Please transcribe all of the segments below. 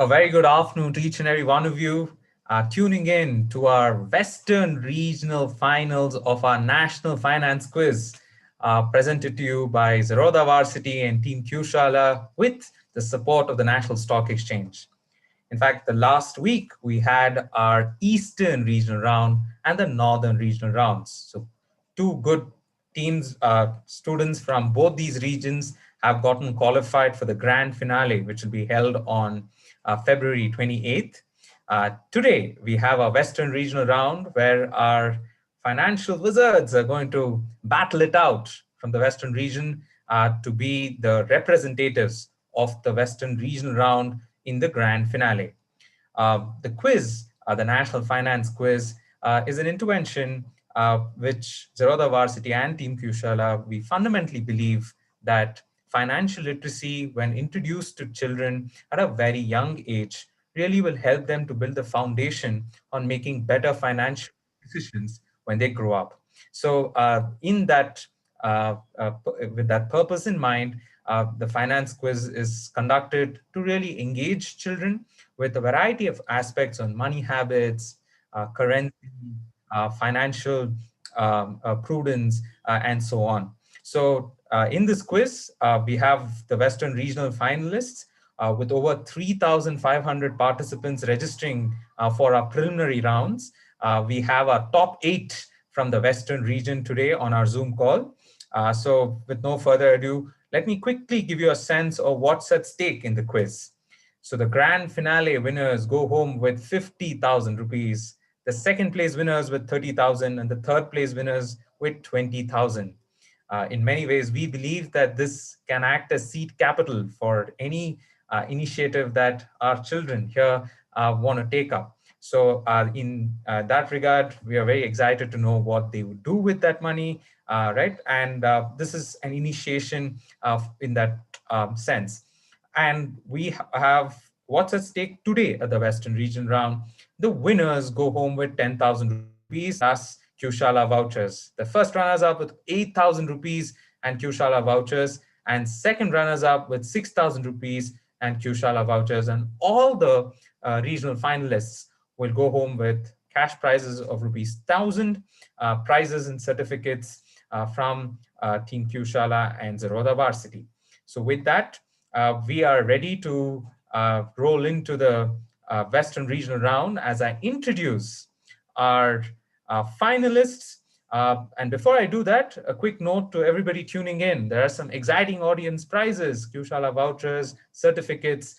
A very good afternoon to each and every one of you tuning in to our Western Regional Finals of our National Finance Quiz, presented to you by Zerodha Varsity and Team QShala with the support of the National Stock Exchange. In fact, the last week we had our Eastern Regional Round and the Northern Regional Rounds. So two good teams, students from both these regions have gotten qualified for the grand finale, which will be held on February 28th. Today, we have our Western Regional Round where our financial wizards are going to battle it out from the Western region to be the representatives of the Western Regional Round in the grand finale. The quiz, the National Finance Quiz, is an intervention which Zerodha Varsity and Team QShala, we fundamentally believe that financial literacy, when introduced to children at a very young age, really will help them to build the foundation on making better financial decisions when they grow up. So with that purpose in mind, the finance quiz is conducted to really engage children with a variety of aspects on money habits, currency, financial prudence, and so on. So in this quiz, we have the Western Regional finalists with over 3,500 participants registering for our preliminary rounds. We have our top 8 from the Western region today on our Zoom call. So with no further ado, let me quickly give you a sense of what's at stake in the quiz. So the grand finale winners go home with 50,000 rupees, the second place winners with 30,000, and the third place winners with 20,000. In many ways, we believe that this can act as seed capital for any initiative that our children here want to take up. So in that regard, we are very excited to know what they would do with that money, right? And this is an initiation in that sense. And we have what's at stake today at the Western Region Round. The winners go home with 10,000 rupees plus QShala vouchers. The first runners up with 8,000 rupees and QShala vouchers, and second runners up with 6,000 rupees and QShala vouchers. And all the regional finalists will go home with cash prizes of rupees 1,000, prizes and certificates from Team QShala and Zerodha Varsity. So with that, we are ready to roll into the Western Regional Round as I introduce our finalists. And before I do that, a quick note to everybody tuning in. There are some exciting audience prizes, QShala vouchers, certificates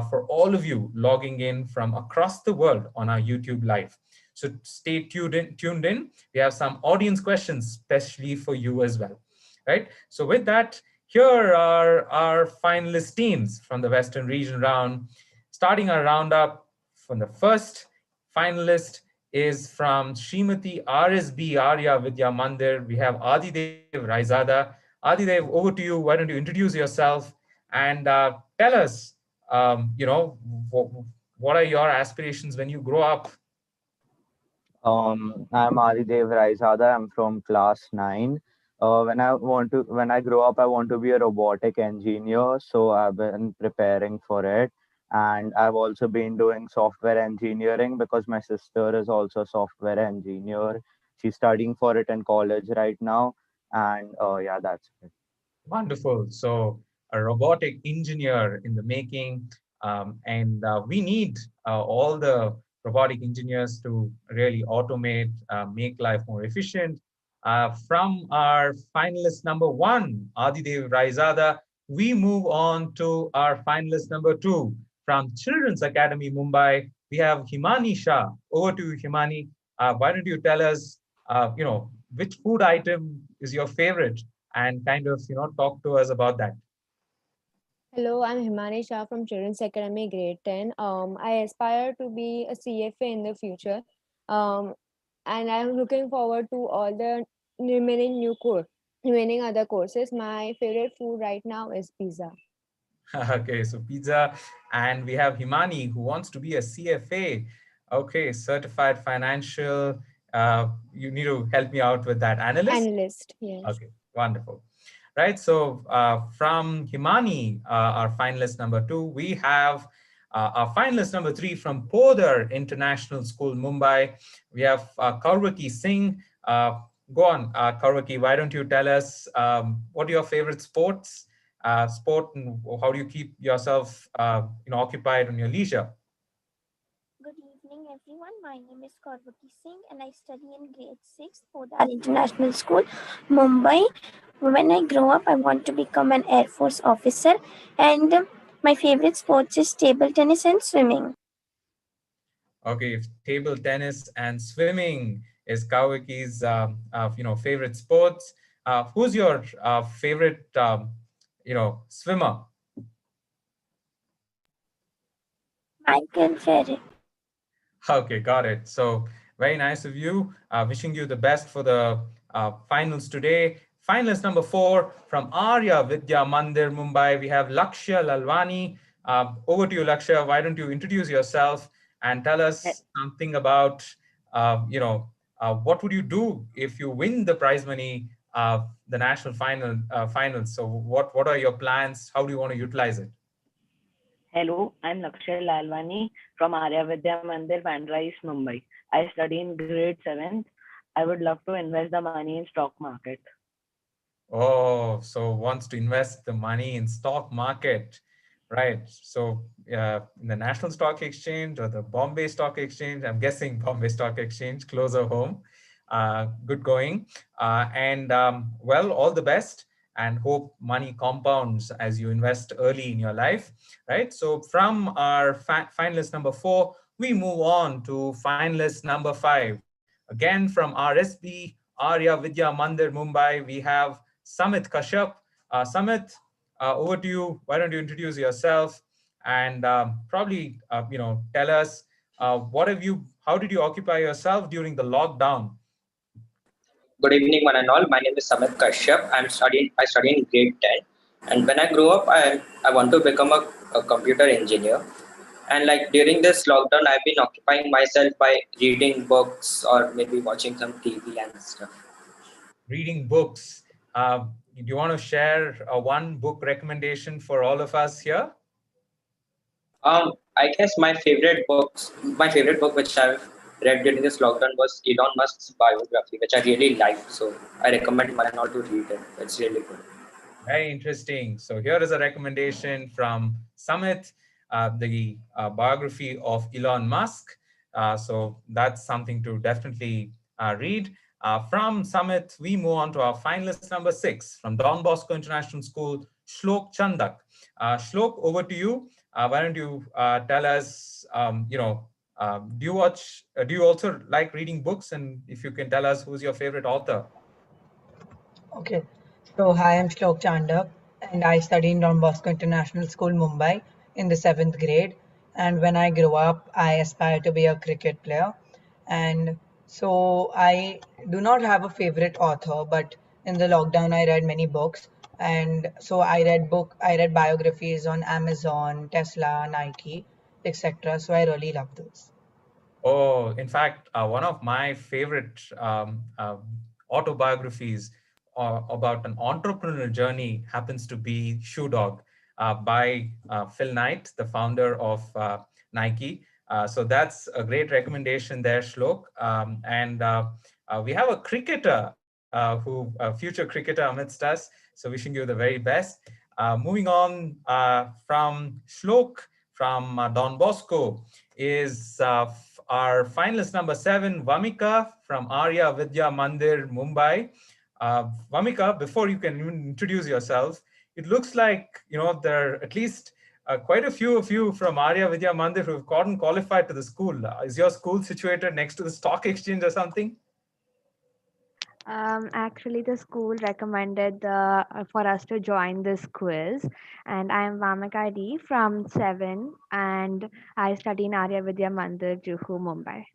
for all of you logging in from across the world on our YouTube Live. So stay tuned in. We have some audience questions, especially for you as well, right? So with that, here are our finalist teams from the Western Region Round. Starting our roundup from the first finalist is from Srimati RSB Arya Vidya Mandir. We have Adidev Raizada. Adidev, over to you. Why don't you introduce yourself and tell us, what are your aspirations when you grow up? I'm Adidev Raizada. I'm from class 9. When I grow up, I want to be a robotic engineer. So I've been preparing for it. And I've also been doing software engineering because my sister is also a software engineer. She's studying for it in college right now. And yeah, that's it. Wonderful. So a robotic engineer in the making, and we need all the robotic engineers to really automate, make life more efficient. From our finalist number 1, Adidev Raizada, we move on to our finalist number 2 from Children's Academy Mumbai. We have Himani Shah. Over to you, Himani. Why don't you tell us, which food item is your favorite? And kind of, talk to us about that. Hello, I'm Himani Shah from Children's Academy Grade 10. I aspire to be a CFA in the future. Um, and I'm looking forward to all the remaining other courses. My favorite food right now is pizza. Okay, so pizza. And we have Himani who wants to be a CFA. Okay, certified financial. You need to help me out with that. Analyst? Analyst, yes. Okay, wonderful. Right, so from Himani, our finalist number 2, we have Our finalist number 3 from Podar International School, Mumbai, we have Kaurvaki Singh. Go on, Kaurvaki, why don't you tell us what are your favorite sport, and how do you keep yourself occupied on your leisure? Good evening, everyone. My name is Kaurvaki Singh, and I study in grade 6, Potpourri International School, Mumbai. When I grow up, I want to become an Air Force officer, and my favorite sports is table tennis and swimming. Okay, if table tennis and swimming is Kawaki's favorite sports, who's your favorite swimmer? Michael Ferry. Okay, got it. So very nice of you. Wishing you the best for the finals today. Finalist number 4 from Arya Vidya Mandir, Mumbai. We have Lakshya Lalwani. Over to you, Lakshya. Why don't you introduce yourself and tell us something about, what would you do if you win the prize money, the national finals? So what are your plans? How do you want to utilize it? Hello, I'm Lakshya Lalwani from Arya Vidya Mandir, Bandra East, Mumbai. I study in grade 7th. I would love to invest the money in stock market. Oh, so wants to invest the money in stock market, right? So in the National Stock Exchange or the Bombay Stock Exchange, I'm guessing Bombay Stock Exchange, closer home. Good going. And well, all the best and hope money compounds as you invest early in your life, right? So from our finalist number 4, we move on to finalist number 5. Again, from RSB, Arya Vidya Mandir, Mumbai, we have Samit Kashyap. Samit, over to you. Why don't you introduce yourself and probably tell us how did you occupy yourself during the lockdown? Good evening, one and all. My name is Samit Kashyap. I study in grade 10. And when I grow up, I want to become a computer engineer. And like during this lockdown, I've been occupying myself by reading books or maybe watching some TV and stuff. Reading books. Do you want to share one book recommendation for all of us here? I guess my favorite book which I've read during this lockdown was Elon Musk's biography, which I really liked. So I recommend one and all to read it. It's really good. Very interesting. So here is a recommendation from Samit, the biography of Elon Musk. So that's something to definitely read. From Samit, we move on to our finalist number 6 from Don Bosco International School, Shlok Chandak. Shlok, over to you. Why don't you tell us, do you also like reading books? And if you can tell us who's your favorite author? Okay, so hi, I'm Shlok Chandak, and I study in Don Bosco International School, Mumbai, in the 7th grade. And when I grow up, I aspire to be a cricket player. And so I do not have a favorite author, but in the lockdown, I read many books. And so I read biographies on Amazon, Tesla, Nike, etc. So I really love those. Oh, in fact, one of my favorite autobiographies about an entrepreneurial journey happens to be Shoe Dog by Phil Knight, the founder of Nike. So that's a great recommendation there, Shlok. And we have a cricketer a future cricketer amidst us. So wishing you the very best. Moving on from Shlok from Don Bosco is our finalist number 7, Vamika from Arya Vidya Mandir, Mumbai. Vamika, before you can even introduce yourself, it looks like there are at least quite a few of you from Arya Vidya Mandir who've gotten qualified to the school. Is your school situated next to the stock exchange or something? Actually, the school recommended for us to join this quiz, and I am Vamika D from 7, and I study in Arya Vidya Mandir, Juhu, Mumbai.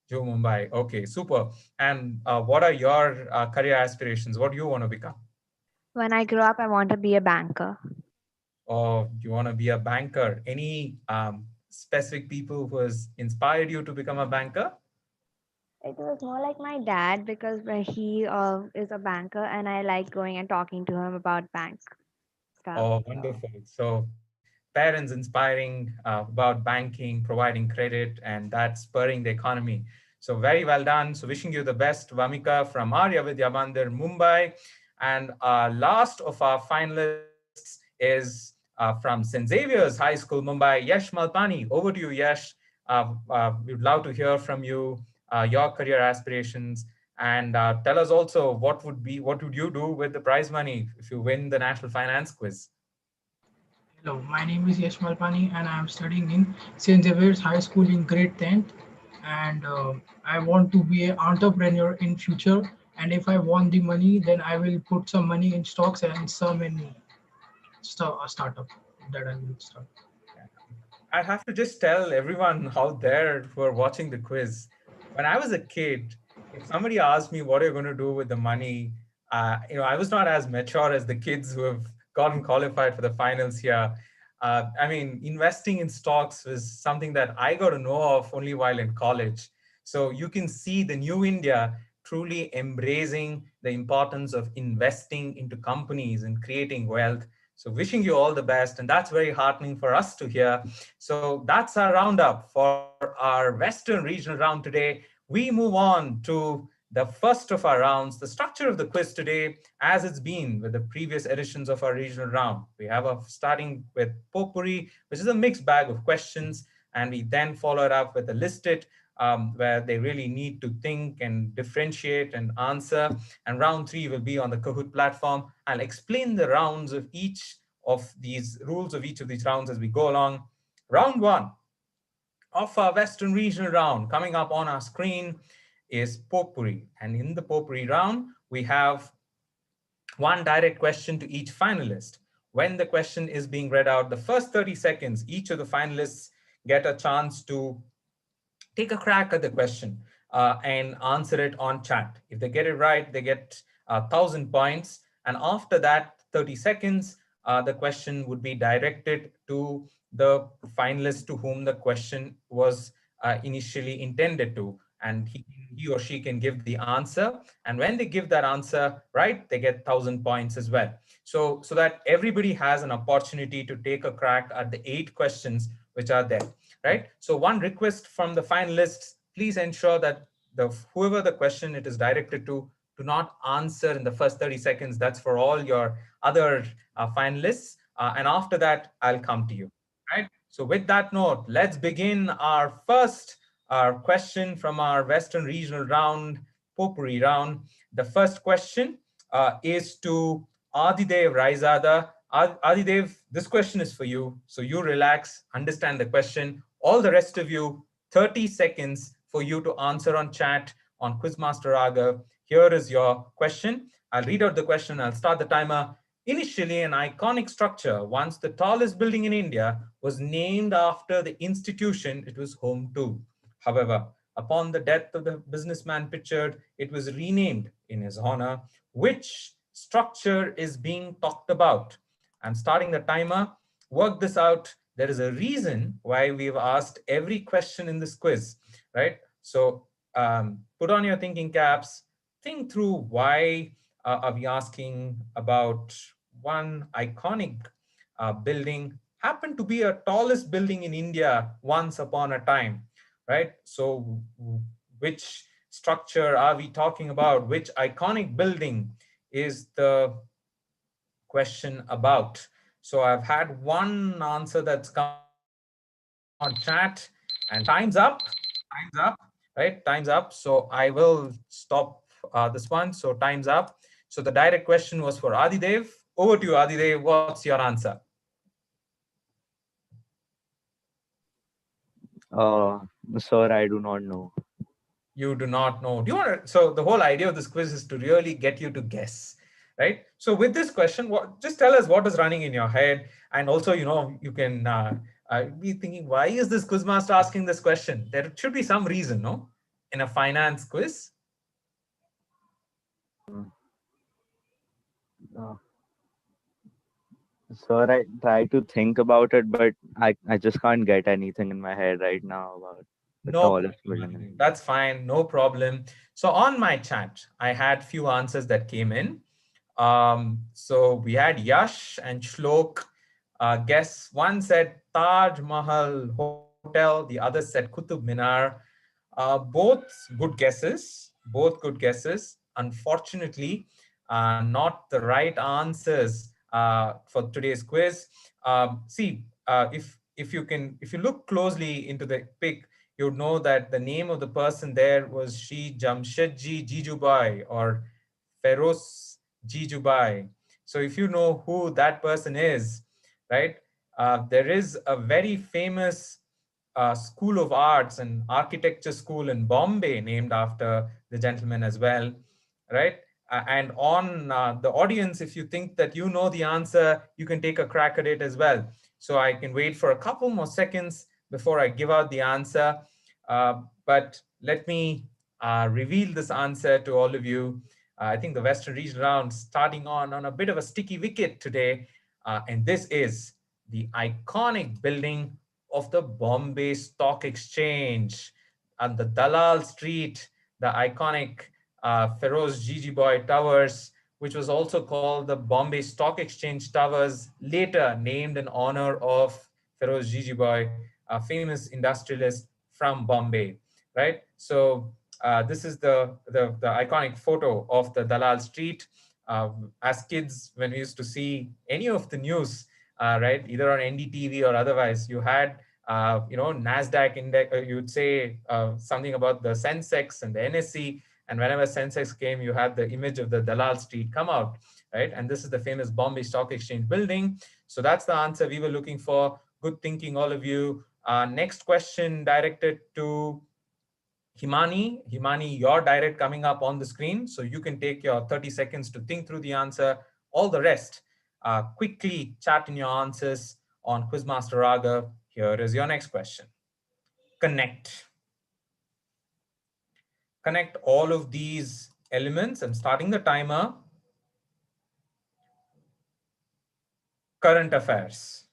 Joe Mumbai. Okay, super. And what are your career aspirations? What do you want to become? When I grow up, I want to be a banker. Or you want to be a banker? Any specific people who has inspired you to become a banker? It was more like my dad because he is a banker, and I like going and talking to him about bank stuff. Oh, So. wonderful. So parents inspiring about banking, providing credit, and that's spurring the economy. So very well done. So wishing you the best, Vamika from Arya Vidya Mandir, Mumbai. And last of our finalists is from St. Xavier's High School, Mumbai, Yash Malpani. Over to you, Yash. We'd love to hear from you, your career aspirations, and tell us also what would you do with the prize money if you win the National Finance Quiz? Hello, my name is Yash Malpani and I am studying in St. Xavier's High School in grade 10th, and I want to be an entrepreneur in future, and if I want the money then I will put some money in stocks and some in a startup that I will start. I have to just tell everyone out there who are watching the quiz. When I was a kid, if somebody asked me what are you going to do with the money, I was not as mature as the kids who have gotten qualified for the finals here. I mean, investing in stocks was something that I got to know of only while in college. So you can see the new India truly embracing the importance of investing into companies and creating wealth. So wishing you all the best. And that's very heartening for us to hear. So that's our roundup for our Western regional round today. We move on to the first of our rounds, the structure of the quiz today, as it's been with the previous editions of our regional round. We have a starting with Potpourri, which is a mixed bag of questions, and we then follow it up with a listed where they really need to think and differentiate and answer. And round three will be on the Kahoot platform. I'll explain the rounds of each of these rules of each of these rounds as we go along. Round one of our Western regional round coming up on our screen is Potpourri. And in the Potpourri round, we have one direct question to each finalist. When the question is being read out, the first 30 seconds, each of the finalists get a chance to take a crack at the question and answer it on chat. If they get it right, they get 1,000 points. And after that 30 seconds, the question would be directed to the finalist to whom the question was initially intended to. And he or she can give the answer. And when they give that answer right, they get 1,000 points as well. So that everybody has an opportunity to take a crack at the 8 questions which are there, right? So one request from the finalists, please ensure that whoever the question it is directed to, do not answer in the first 30 seconds. That's for all your other finalists. And after that, I'll come to you, right? So with that note, let's begin our first question from our Western regional round, Potpourri round. The first question is to Adidev Raizada. Adidev, this question is for you. So you relax, understand the question. All the rest of you, 30 seconds for you to answer on chat on Quizmaster Raghav. Here is your question. I'll read out the question. I'll start the timer. Initially an iconic structure, once the tallest building in India, was named after the institution it was home to. However, upon the death of the businessman pictured, it was renamed in his honor. Which structure is being talked about? I'm starting the timer. Work this out. There is a reason why we've asked every question in this quiz, right? So put on your thinking caps. Think through why are we asking about one iconic building, happened to be a tallest building in India once upon a time, right? So which structure are we talking about? Which iconic building is the question about? So I've had one answer that's come on chat, and time's up, right? Time's up. So I will stop this one. So time's up. So the direct question was for Adidev. Over to you, Adidev. What's your answer? Uh, Sir, I do not know. You do not know. Do you want to? So the whole idea of this quiz is to really get you to guess, right? So with this question, just tell us what is running in your head, and also, you can be thinking, why is this quizmaster asking this question? There should be some reason, no? In a finance quiz. Mm, uh, Sir, I try to think about it, but I just can't get anything in my head right now about the No tallest problem, building in Adidev. India. That's fine. No problem. So on my chat, I had few answers that came in. So we had Yash and Shlok Guess one said Taj Mahal Hotel, the other said Qutub Minar. Both good guesses, both good guesses. Unfortunately, not the right answers for today's quiz. If you look closely into the pic, you would know that the name of the person there was Shri Jamshedji Jijubai or Feroz Jijubai. So if you know who that person is, right, there is a very famous School of Arts and Architecture School in Bombay named after the gentleman as well, right? And on the audience, if you think that you know the answer, you can take a crack at it as well. So I can wait for a couple more seconds before I give out the answer. But let me reveal this answer to all of you. I think the Western Region round starting on a bit of a sticky wicket today. And this is the iconic building of the Bombay Stock Exchange and the Dalal Street, the iconic Feroz Jijiboy Towers, which was also called the Bombay Stock Exchange Towers, later named in honor of Feroz Jijiboy, a famous industrialist from Bombay, right? So this is the iconic photo of the Dalal Street. As kids, when we used to see any of the news, right, either on NDTV or otherwise, you had Nasdaq index. You'd say something about the Sensex and the NSE, and whenever Sensex came, you had the image of the Dalal Street come out, right? And this is the famous Bombay Stock Exchange building. So that's the answer we were looking for. Good thinking, all of you. Next question directed to Himani. Himani, your direct coming up on the screen. So you can take your 30 seconds to think through the answer. All the rest, quickly chat in your answers on Quizmaster Raghav. Here is your next question. Connect. Connect all of these elements. I'm starting the timer. Current affairs.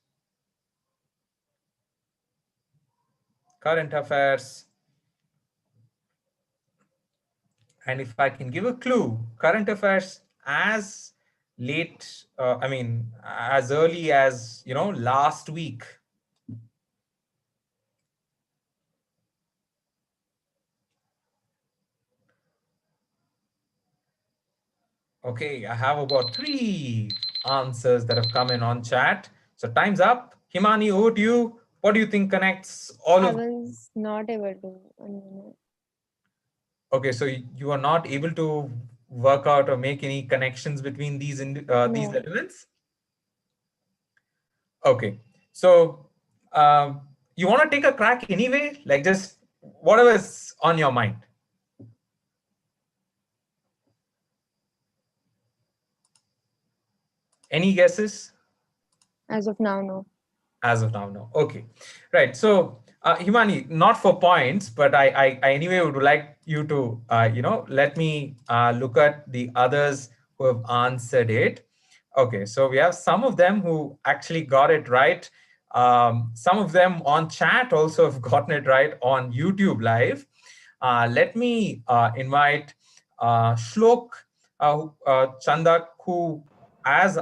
Current affairs. And if I can give a clue, current affairs as late, as early as, last week. Okay, I have about 3 answers that have come in on chat. So time's up. Himani, over to you. What do you think connects all I of? was not able to. Okay, so you are not able to work out or make any connections between these these No. elements? Okay, so you want to take a crack anyway? Like just whatever is on your mind. Any guesses? As of now, no. As of now, no. Okay, right. So Himani, not for points, but I anyway would like you to, let me look at the others who have answered it. Okay, so we have some of them who actually got it right. Some of them on chat also have gotten it right on YouTube Live. Let me invite Shlok Chandak, who has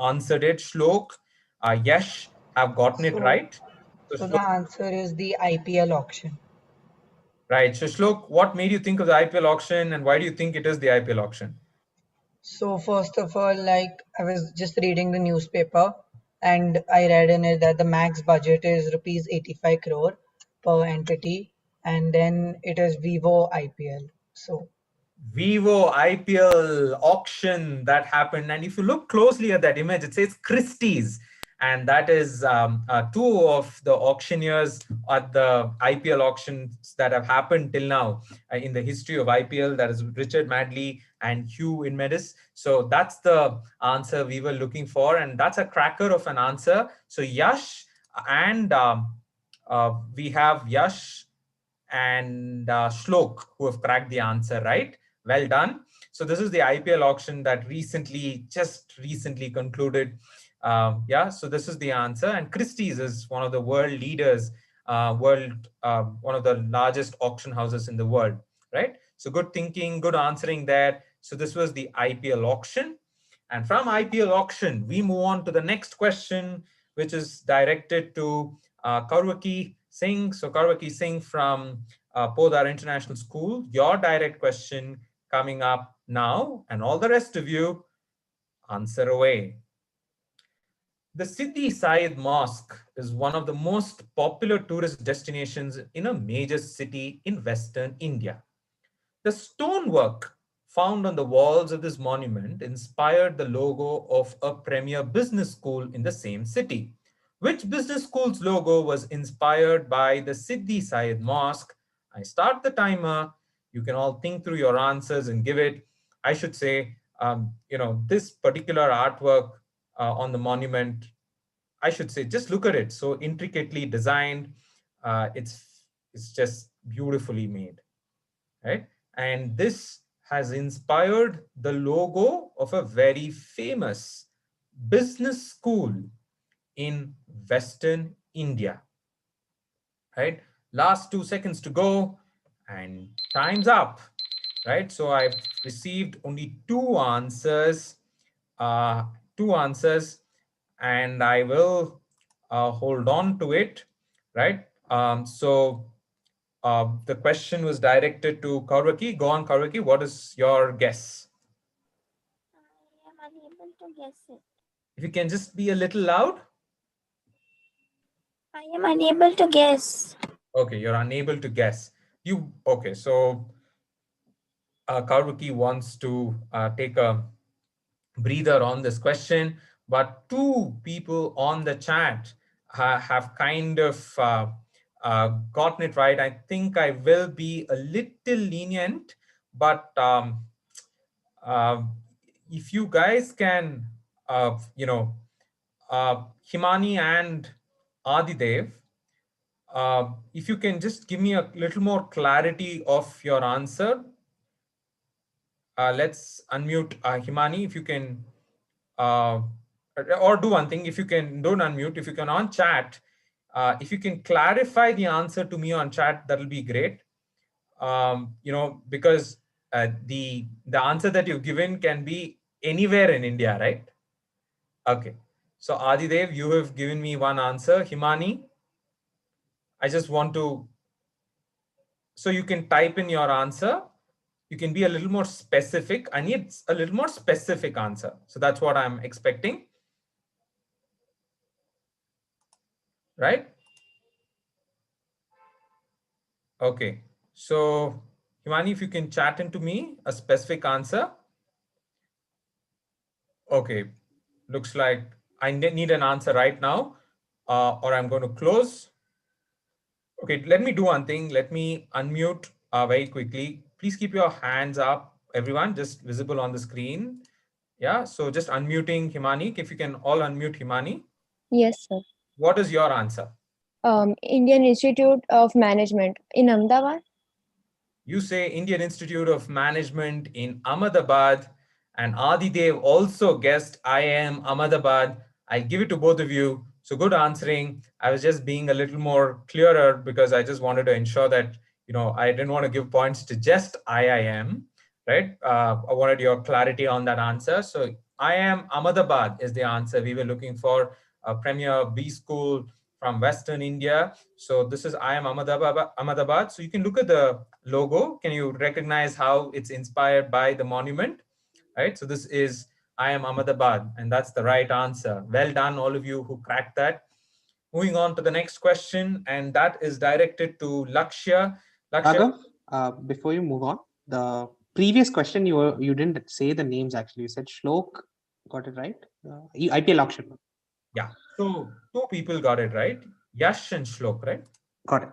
answered it. Shlok, Yash have gotten it So, right. So so Shlok, the answer is the IPL auction. right. So Shlok, what made you think of the IPL auction, and why do you think it is the IPL auction? So first of all, like I was just reading the newspaper and I read in it that the max budget is rupees 85 crore per entity, and then it is Vivo IPL. So Vivo IPL auction that happened. And if you look closely at that image, it says Christie's. And that is 2 of the auctioneers at the IPL auctions that have happened till now in the history of IPL. That is Richard Madley and Hugh Inmedis. So that's the answer we were looking for. And that's a cracker of an answer. So Yash and we have Yash and Shlok who have cracked the answer, right? Well done. So this is the IPL auction that just recently concluded. Yeah, so this is the answer. And Christie's is one of the world leaders, one of the largest auction houses in the world, right? So good thinking, good answering there. So this was the IPL auction. And from IPL auction, we move on to the next question. which is directed to Karwaki Singh. So Karwaki Singh from Podar International School, your direct question coming up now, and all the rest of you, answer away. The Siddhi Said Mosque is one of the most popular tourist destinations in a major city in Western India. The stonework found on the walls of this monument inspired the logo of a premier business school in the same city. Which business school's logo was inspired by the Siddhi Said Mosque? I start the timer. You can all think through your answers and give it. I should say, this particular artwork on the monument, I should say, just look at it. So intricately designed. It's just beautifully made, right? And this has inspired the logo of a very famous business school in Western India, right? Last 2 seconds to go and time's up, right? So I've received only uh, two answers, and I will hold on to it, right? The question was directed to Kaurvaki. Go on, Kaurvaki. What is your guess? I am unable to guess it. If you can just be a little loud. I am unable to guess. Okay, you're unable to guess. Okay, so Kaurvaki wants to take a breather on this question, but two people on the chat have kind of gotten it right. I think I will be a little lenient, but if you guys can, Himani and Adidev, if you can just give me a little more clarity of your answer. Let's unmute Himani, if you can, or do one thing, if you can, don't unmute, if you can on chat, if you can clarify the answer to me on chat, that'll be great. Because the answer that you've given can be anywhere in India, right? Okay. So Adidev, you have given me one answer. Himani, I just want to, so you can type in your answer. You can be a little more specific. I need a little more specific answer. So that's what I'm expecting. Right? Okay. So Himani, if you can chat into me a specific answer. Okay. Looks like I need an answer right now, or I'm going to close. Okay, let me do one thing. Let me unmute very quickly. Please keep your hands up, everyone, just visible on the screen. Yeah, so just unmuting Himani. If you can all unmute Himani. Yes, sir. What is your answer? Indian Institute of Management in Ahmedabad. You say Indian Institute of Management in Ahmedabad, and Adidev also guessed IIM Ahmedabad. I'll give it to both of you. So good answering. I was just being a little more clearer because I just wanted to ensure that, I didn't want to give points to just IIM, right? I wanted your clarity on that answer. So IIM Ahmedabad is the answer. We were looking for a premier B school from Western India. So this is IIM Ahmedabad. So you can look at the logo. Can you recognize how it's inspired by the monument? Right. So this is IIM Ahmedabad, and that's the right answer. Well done, all of you who cracked that. Moving on to the next question, and that is directed to Lakshya. Raghav, before you move on, the previous question you didn't say the names actually. You said Shlok, got it right? IPL auction. Yeah. So two people got it right. Yash and Shlok, right? Got it.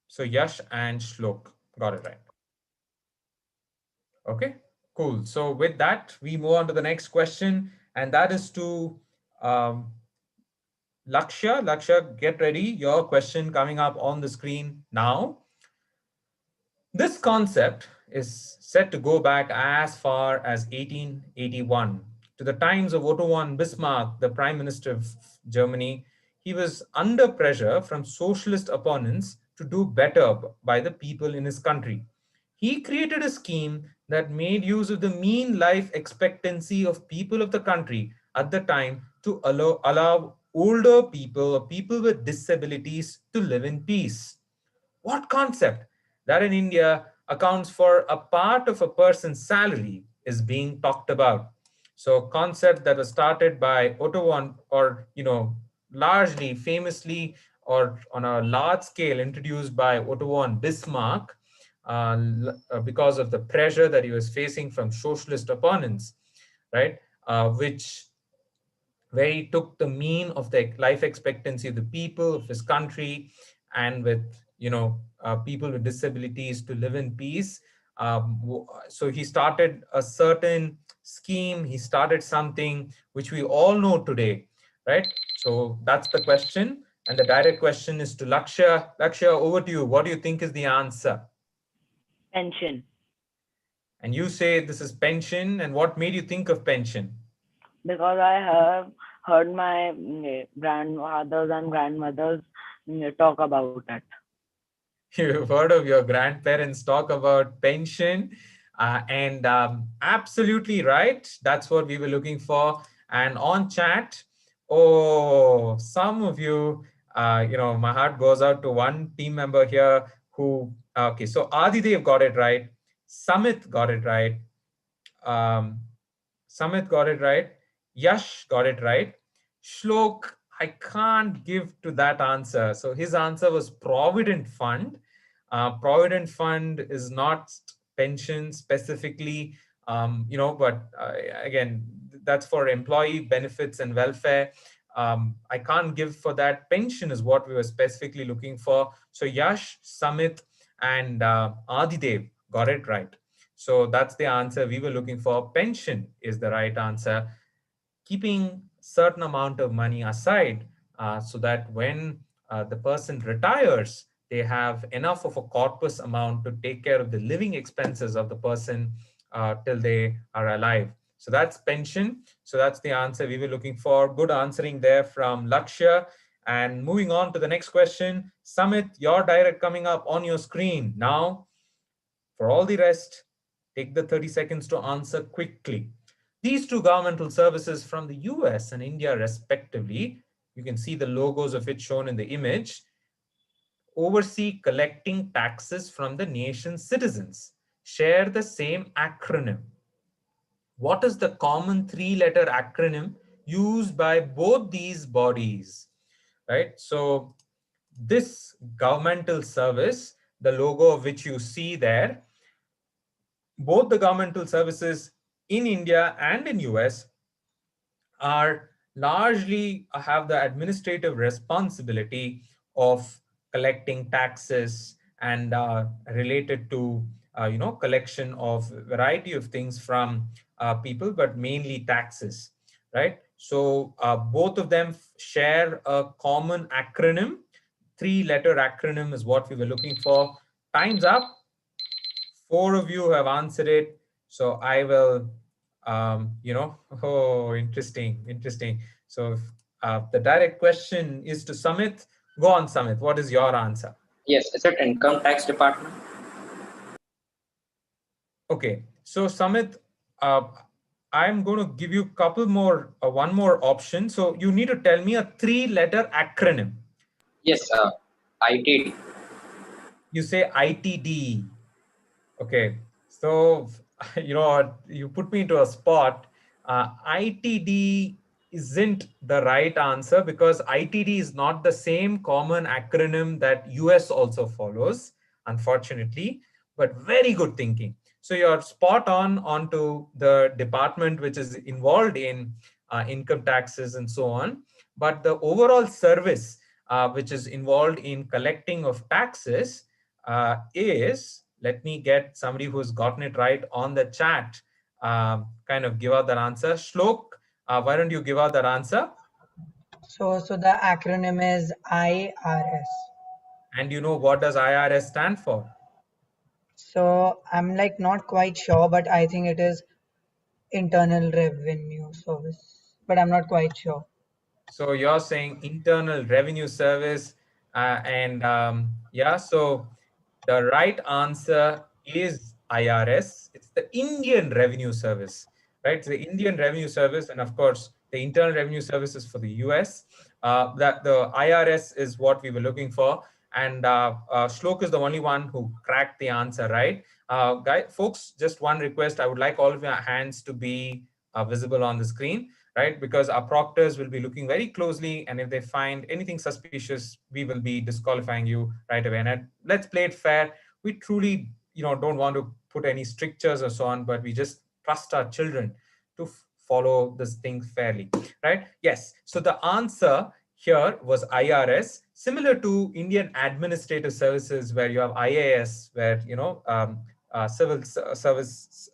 So Yash and Shlok got it right. Okay, cool. So with that, we move on to the next question, and that is to Lakshya. Lakshya, get ready. Your question coming up on the screen now. This concept is said to go back as far as 1881 to the times of Otto von Bismarck, the Prime Minister of Germany. He was under pressure from socialist opponents to do better by the people in his country. He created a scheme that made use of the mean life expectancy of people of the country at the time to allow older people or people with disabilities to live in peace. What concept that in India accounts for a part of a person's salary is being talked about? So concept that was started by Otto von, or largely famously or on a large scale introduced by Otto von Bismarck, because of the pressure that he was facing from socialist opponents, right? Which where he took the mean of the life expectancy of the people of his country, and with people with disabilities to live in peace. So he started a certain scheme. He started something which we all know today, right? So that's the question, and the direct question is to Lakshya. Lakshya, over to you. What do you think is the answer? Pension. And you say this is pension, and what made you think of pension? Because I have heard my grandfathers and grandmothers talk about it. You've heard of your grandparents talk about pension, and absolutely right. That's what we were looking for. And on chat, oh, some of you, my heart goes out to one team member here who, okay, so Adidev got it right. Samit got it right. Um, Samit got it right. Yash got it right. Shlok, I can't give to that answer. So his answer was Provident Fund. Provident Fund is not pension specifically, but again, that's for employee benefits and welfare. I can't give for that. Pension is what we were specifically looking for. So Yash, Samit, and Adidev got it right. So that's the answer we were looking for. Pension is the right answer. Keeping certain amount of money aside, so that when the person retires, they have enough of a corpus amount to take care of the living expenses of the person till they are alive. So that's pension. So that's the answer we were looking for. Good answering there from Lakshya. And moving on to the next question, Samit, your direct coming up on your screen now. For all the rest, take the 30 seconds to answer quickly. These two governmental services from the US and India, respectively, you can see the logos of it shown in the image, oversee collecting taxes from the nation's citizens, share the same acronym. What is the common three-letter acronym used by both these bodies? Right? So this governmental service, the logo of which you see there, both the governmental services in India and in US are largely have the administrative responsibility of collecting taxes and related to collection of variety of things from people, but mainly taxes, right? So both of them share a common acronym. Three-letter acronym is what we were looking for. Time's up. Four of you have answered it. So I will, oh, interesting, interesting. So the direct question is to Samit. Go on, Samit. What is your answer? Yes, is it income tax department? Okay. So Samit, uh, I'm going to give you one more option. So you need to tell me a three-letter acronym. Yes, ITD. You say ITD. Okay, so you put me into a spot. ITD isn't the right answer because ITD is not the same common acronym that US also follows, unfortunately, but very good thinking. So you're spot on onto the department which is involved in income taxes and so on. But the overall service which is involved in collecting of taxes is, let me get somebody who's gotten it right on the chat, kind of give out that answer. Shlok, why don't you give out that answer? So the acronym is IRS. And you know what does IRS stand for? So I'm like not quite sure, but I think it is Internal Revenue Service, but I'm not quite sure. So you're saying Internal Revenue Service, and yeah, so the right answer is IRS. It's the Indian Revenue Service, right? It's the Indian Revenue Service, and of course, the Internal Revenue Services for the US. That the IRS is what we were looking for. And Shlok is the only one who cracked the answer, right? Folks, just one request. I would like all of your hands to be visible on the screen, right? Because our proctors will be looking very closely. And if they find anything suspicious, we will be disqualifying you right away. And let's play it fair. We truly, don't want to put any strictures or so on, but we just trust our children to follow this thing fairly, right? Yes. So the answer here was IRS, similar to Indian Administrative Services, where you have IAS, where civil service,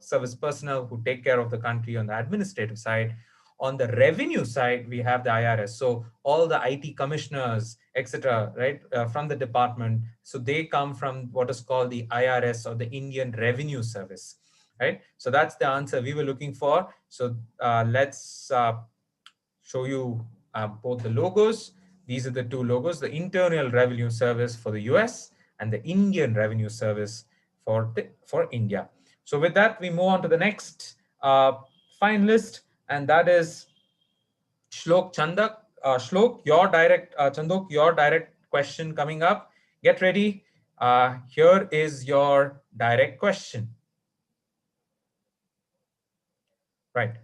service personnel who take care of the country on the administrative side. On the revenue side, we have the IRS. So all the IT commissioners, etc., right, from the department. So they come from what is called the IRS, or the Indian Revenue Service, right? So that's the answer we were looking for. So let's show you both the logos. These are the two logos: the Internal Revenue Service for the US and the Indian Revenue Service for India. So with that, we move on to the next finalist, and that is Shlok Chandak. Shlok, Chandok, your direct question coming up. Get ready. Here is your direct question. Right.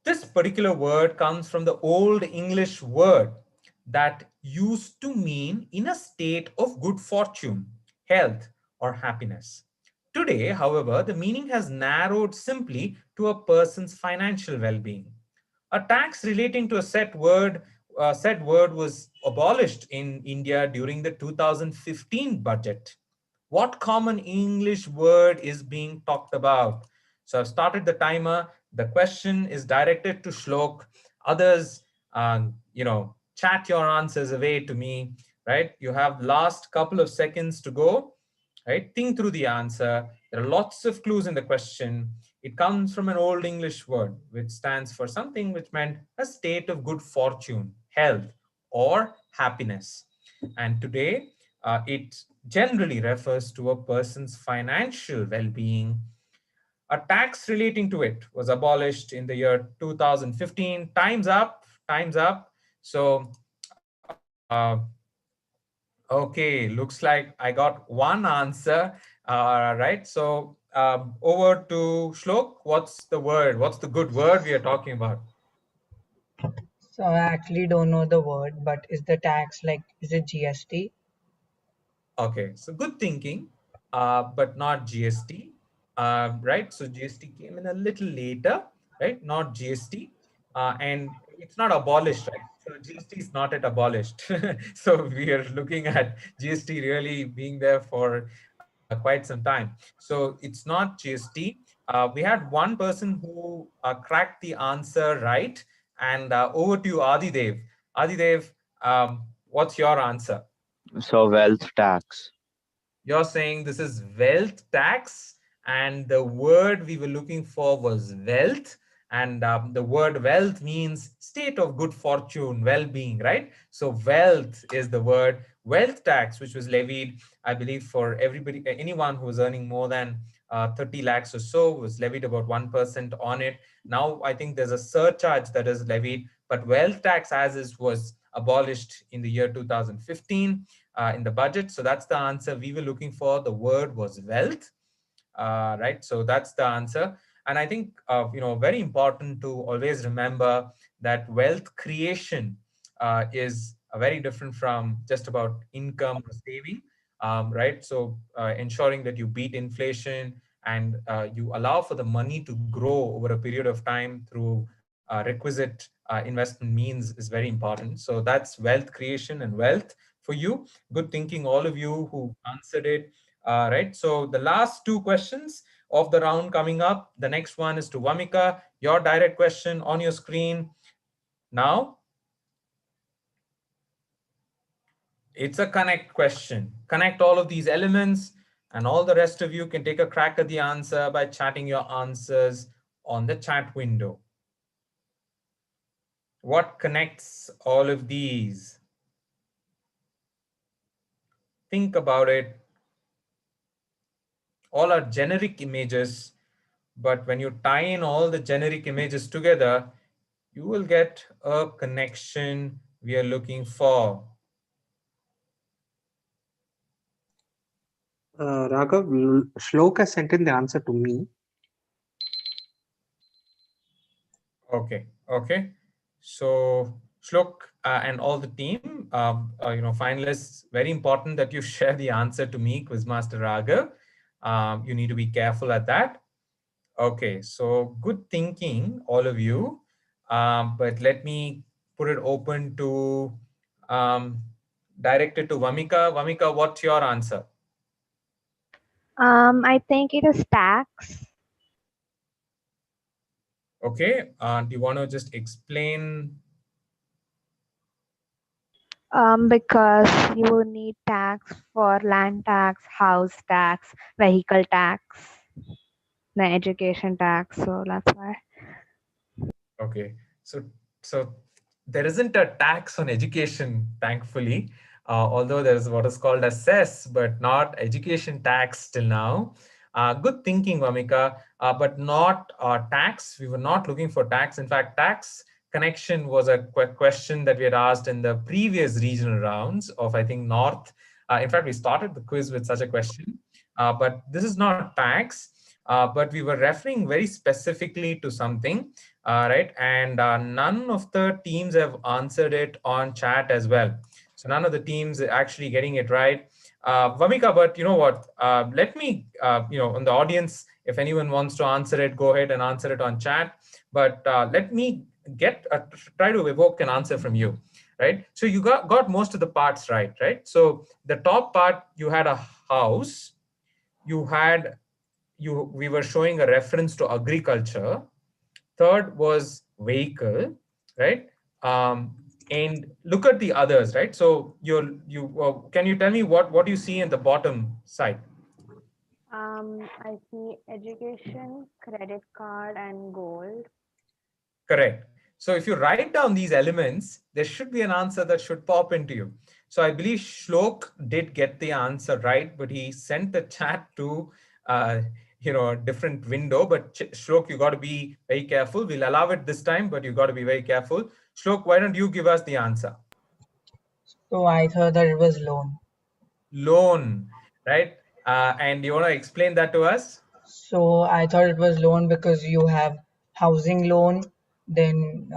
This particular word comes from the Old English word that used to mean in a state of good fortune, health, or happiness. Today, however, the meaning has narrowed simply to a person's financial well-being. A tax relating to a said word was abolished in India during the 2015 budget. What common English word is being talked about? So I've started the timer. The question is directed to Shlok. Others, chat your answers away to me, right? You have last couple of seconds to go, right? Think through the answer. There are lots of clues in the question. It comes from an Old English word, which stands for something which meant a state of good fortune, health, or happiness. And today, it generally refers to a person's financial well-being. A tax relating to it was abolished in the year 2015. Time's up. Time's up. So, okay, looks like I got one answer. Right. So, over to Shlok. What's the word? What's the good word we are talking about? So I actually don't know the word, but is the tax like, is it GST? Okay, so good thinking, but not GST, right? So GST came in a little later, right? Not GST, and it's not abolished, right? So GST is not yet abolished. So we are looking at GST really being there for quite some time. So it's not GST. We had one person who cracked the answer right, and over to you, Adidev. Adidev, what's your answer? So wealth tax. You're saying this is wealth tax, and the word we were looking for was wealth. And the word wealth means state of good fortune, well-being, right? So wealth is the word. Wealth tax, which was levied, I believe, for everybody, anyone who was earning more than 30 lakhs or so, was levied about 1% on it. Now, I think there's a surcharge that is levied, but wealth tax as is was abolished in the year 2015 in the budget. So that's the answer we were looking for. The word was wealth, right? So that's the answer. And I think, very important to always remember that wealth creation is very different from just about income or saving, right? So ensuring that you beat inflation and you allow for the money to grow over a period of time through requisite investment means is very important. So that's wealth creation and wealth for you. Good thinking, all of you who answered it. Right. So the last two questions of the round coming up. The next one is to Vamika. Your direct question on your screen now. It's a connect question. Connect all of these elements, and all the rest of you can take a crack at the answer by chatting your answers on the chat window. What connects all of these? Think about it. All are generic images but when you tie in all the generic images together, you will get a connection we are looking for. Raghav, Shlok has sent in the answer to me. Okay, okay. So Shlok and all the team, finalists, very important that you share the answer to me, Quizmaster Raghav. You need to be careful at that. Okay, so good thinking, all of you. But let me put it open to direct it to Vamika. Vamika, what's your answer? I think it is tax. Okay, do you want to just explain? Because you need tax for land tax, house tax, vehicle tax, the education tax. So that's why. Okay, so there isn't a tax on education, thankfully. Although there is what is called a cess, but not education tax till now. Good thinking, Vamika, but not tax. We were not looking for tax. In fact, tax connection was a question that we had asked in the previous regional rounds of, I think, North. In fact, we started the quiz with such a question, but this is not tax. But we were referring very specifically to something, right? And none of the teams have answered it on chat as well. So none of the teams are actually getting it right. Vamika, but you know what? Let me, on the audience, if anyone wants to answer it, go ahead and answer it on chat. But let me try to evoke an answer from you, right? So you got most of the parts right? So the top part, you had a house, you had we were showing a reference to agriculture. Third was vehicle, right? And look at the others, right? So can you tell me what you see in the bottom side? I see education, credit card, and gold. Correct. So if you write down these elements, there should be an answer that should pop into you. So I believe Shlok did get the answer right, but he sent the chat to a different window. But Shlok, you got to be very careful. We'll allow it this time, but you got to be very careful. Shlok, why don't you give us the answer? So I thought that it was loan. Loan, right? And you want to explain that to us? So I thought it was loan because you have housing loan, then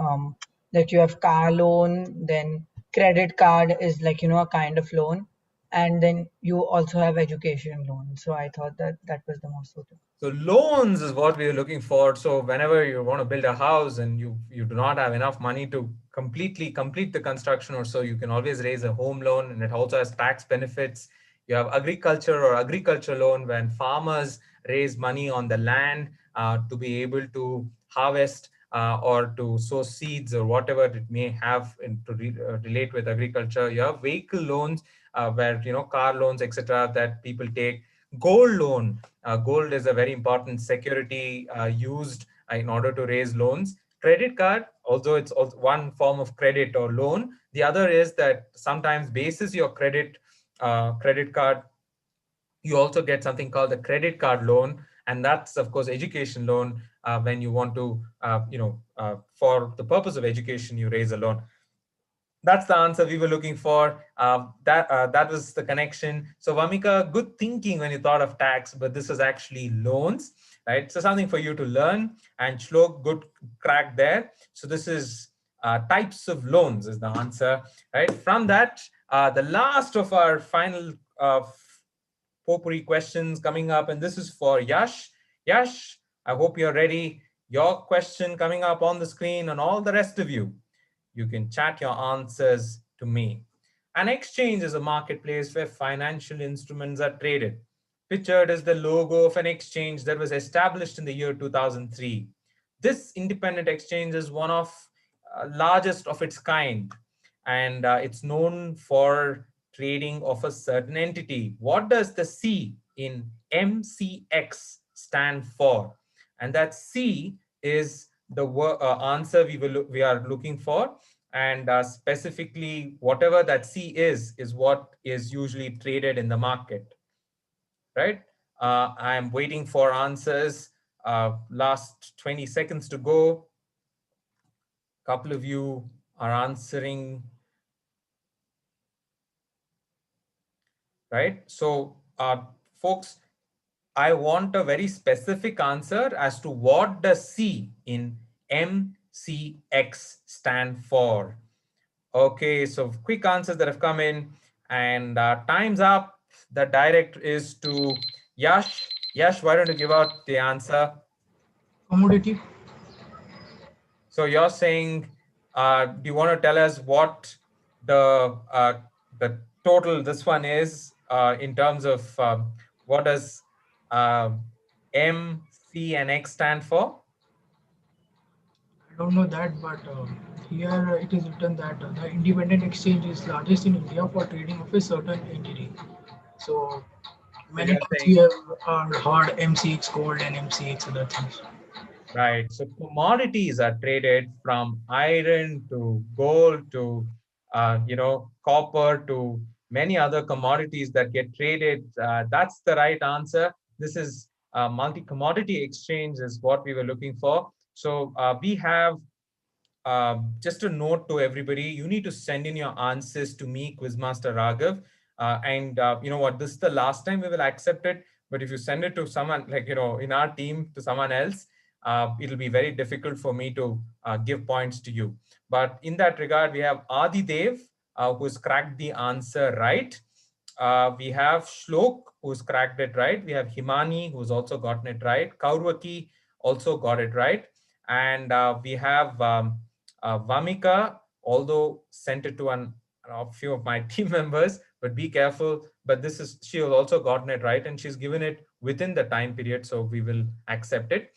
that you have car loan, then credit card is like a kind of loan, and then you also have education loan. So I thought that that was the most suitable. So loans is what we're looking for. So whenever you want to build a house and you do not have enough money to completely complete the construction or so, you can always raise a home loan, and it also has tax benefits. You have agriculture or agriculture loan when farmers raise money on the land to be able to harvest or to sow seeds or whatever it may have to relate with agriculture. You have vehicle loans where car loans, etc., that people take. Gold loan. Gold is a very important security used in order to raise loans. Credit card, although it's also one form of credit or loan, the other is that sometimes basis your credit card, you also get something called the credit card loan, and that's of course education loan. When you want to, for the purpose of education, you raise a loan. That's the answer we were looking for. That was the connection. So Vamika, good thinking when you thought of tax, but this is actually loans, right? So something for you to learn. And Shlok, good crack there. So this is types of loans is the answer, right? From that, the last of our final potpourri questions coming up, and this is for Yash. Yash, I hope you're ready. Your question coming up on the screen, and all the rest of you, you can chat your answers to me. An exchange is a marketplace where financial instruments are traded. Pictured is the logo of an exchange that was established in the year 2003. This independent exchange is one of largest of its kind, and it's known for trading of a certain entity. What does the C in MCX stand for? And that C is the answer we are looking for, and specifically whatever that C is what is usually traded in the market, right? I am waiting for answers. Last 20 seconds to go. Couple of you are answering, right? So, folks, I want a very specific answer as to what does C in MCX stand for. Okay, so quick answers that have come in, and time's up. The direct is to Yash. Yash, why don't you give out the answer? Commodity. So you're saying, do you want to tell us what the total this one is in terms of what does uh, M, C, and X stand for? I don't know that, but here it is written that the independent exchange is largest in India for trading of a certain entity. So So many you're times we saying, have heard MCX gold and MCX other things. right. So commodities are traded from iron to gold to copper to many other commodities that get traded. That's the right answer. This is multi-commodity exchange is what we were looking for. So we have just a note to everybody, you need to send in your answers to me, Quizmaster Raghav. And you know what, this is the last time we will accept it. But if you send it to someone like, in our team to someone else, it'll be very difficult for me to give points to you. But in that regard, we have Adi Dev, who's cracked the answer right. We have Shlok, who's cracked it right. We have Himani, who's also gotten it right. Kaurvaki also got it right. And we have Vamika, although sent it to a few of my team members, but be careful. But she has also gotten it right, and she's given it within the time period, so we will accept it.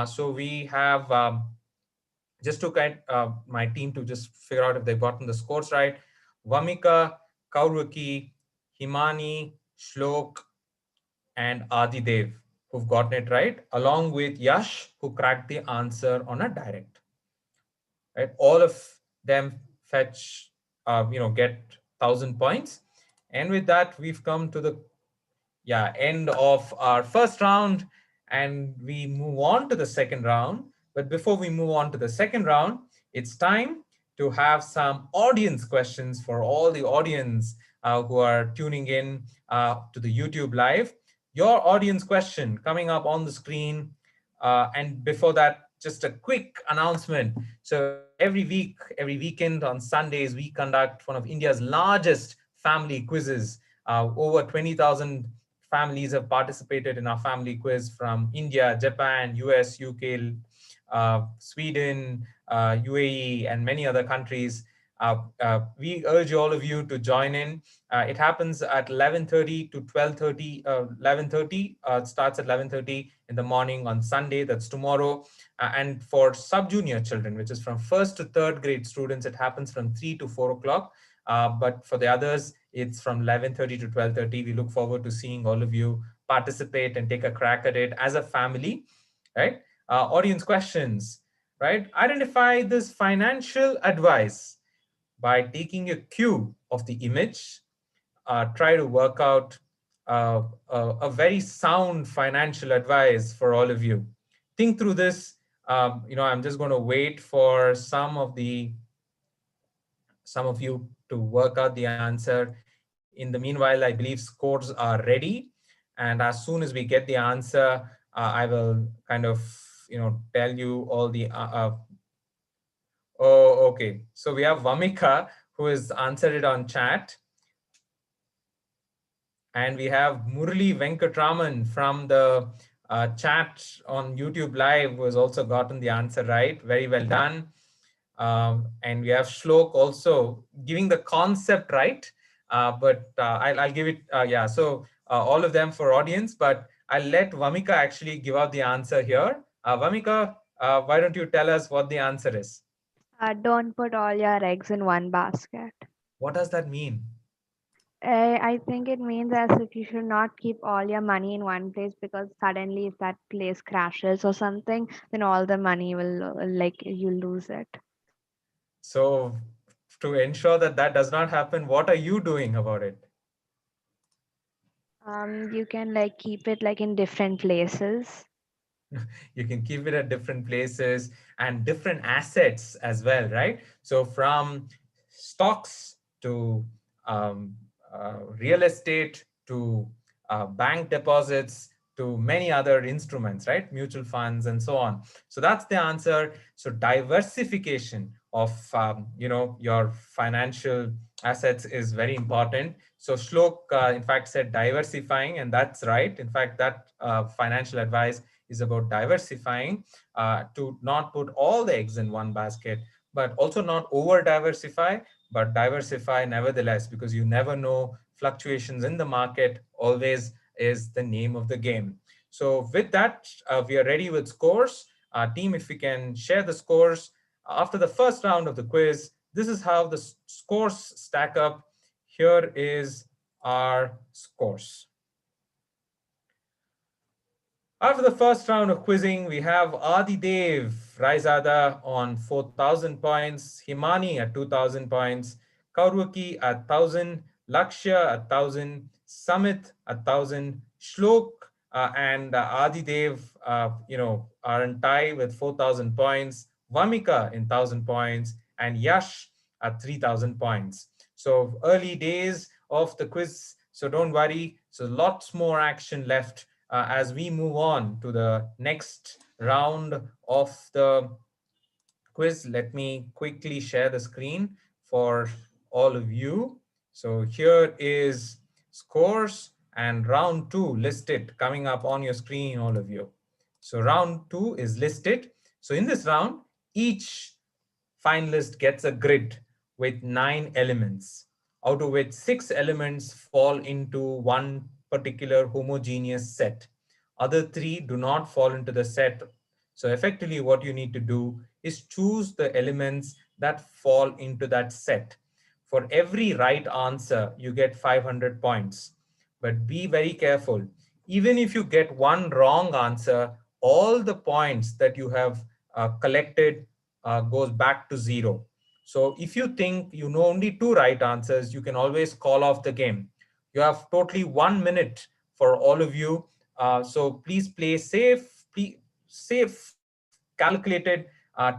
So we have just to kind my team to just figure out if they've gotten the scores right. Vamika, Kaurvaki, Himani, Shlok, and Adi Dev, who've gotten it right, along with Yash, who cracked the answer on a direct. Right, all of them fetch, get 1,000 points, and with that, we've come to the end of our first round, and we move on to the second round. But before we move on to the second round, it's time to have some audience questions for all the audience who are tuning in to the YouTube live. Your audience question coming up on the screen. And before that, just a quick announcement. So every week, every weekend on Sundays, we conduct one of India's largest family quizzes. Over 20,000 families have participated in our family quiz from India, Japan, US, UK, Sweden, UAE, and many other countries. We urge all of you to join in. It happens at 11:30 to 12:30. 11:30 starts at 11:30 in the morning on Sunday. That's tomorrow. And for sub-junior children, which is from first to third grade students, it happens from 3 to 4 o'clock. But for the others, it's from 11:30 to 12:30. We look forward to seeing all of you participate and take a crack at it as a family, right? Audience questions, right? Identify this financial advice by taking a cue of the image. Try to work out a very sound financial advice for all of you. Think through this. I'm just going to wait for some of you to work out the answer. In the meanwhile, I believe scores are ready. And as soon as we get the answer, I will kind of, tell you all the, oh, okay. So we have Vamika, who has answered it on chat. And we have Murli Venkatraman from the chat on YouTube Live, who has also gotten the answer right. Very well done. And we have Shlok also giving the concept right. But I'll give it, So all of them for audience, but I'll let Vamika actually give out the answer here. Vamika, why don't you tell us what the answer is? Don't put all your eggs in one basket. What does that mean? I think it means as if you should not keep all your money in one place, because suddenly if that place crashes or something, then all the money will like you lose it. So to ensure that that does not happen, what are you doing about it? You can like keep it like in different places. You can keep it at different places and different assets as well, right? So from stocks to real estate to bank deposits to many other instruments, right? Mutual funds and so on. So that's the answer. So diversification of your financial assets is very important. So Shlok, in fact, said diversifying, and that's right. In fact, that financial advice is about diversifying, to not put all the eggs in one basket, but also not over diversify, but diversify nevertheless, because you never know, fluctuations in the market always is the name of the game. So with that, we are ready with scores. Team, if we can share the scores after the first round of the quiz. This is how the scores stack up. Here is our scores. After the first round of quizzing, we have Adidev Raizada on 4,000 points, Himani at 2,000 points, Kaurwaki at 1,000, Lakshya at 1,000, Samit at 1,000, Shlok and Adidev, are in tie with 4,000 points, Vamika in 1,000 points, and Yash at 3,000 points. So early days of the quiz, so don't worry. So lots more action left as we move on to the next round of the quiz. Let me quickly share the screen for all of you. So here is scores and round 2 listed coming up on your screen, all of you. So round 2 is listed. So in this round, each finalist gets a grid with 9 elements, out of which 6 elements fall into one particular homogeneous set. Other 3 do not fall into the set. So effectively what you need to do is choose the elements that fall into that set. For every right answer, you get 500 points. But be very careful. Even if you get one wrong answer, all the points that you have collected goes back to 0. So if you think you know only 2 right answers, you can always call off the game. You have totally 1 minute for all of you. So please play safe, calculated,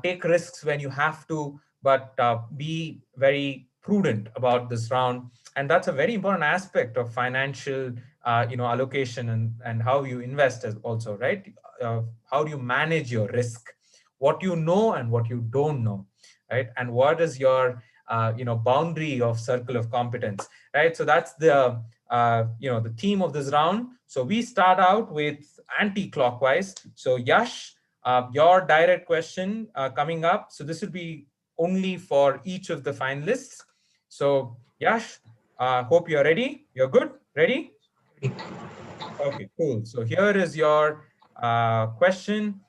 take risks when you have to, but be very prudent about this round. And that's a very important aspect of financial allocation and how you invest as also, right? How do you manage your risk? What you know and what you don't know, right? And what is your boundary of circle of competence, right? So that's the the theme of this round. So we start out with anti-clockwise. So Yash, your direct question coming up. So this will be only for each of the finalists. So Yash, hope you're ready. You're good? Ready? Okay, cool. So here is your question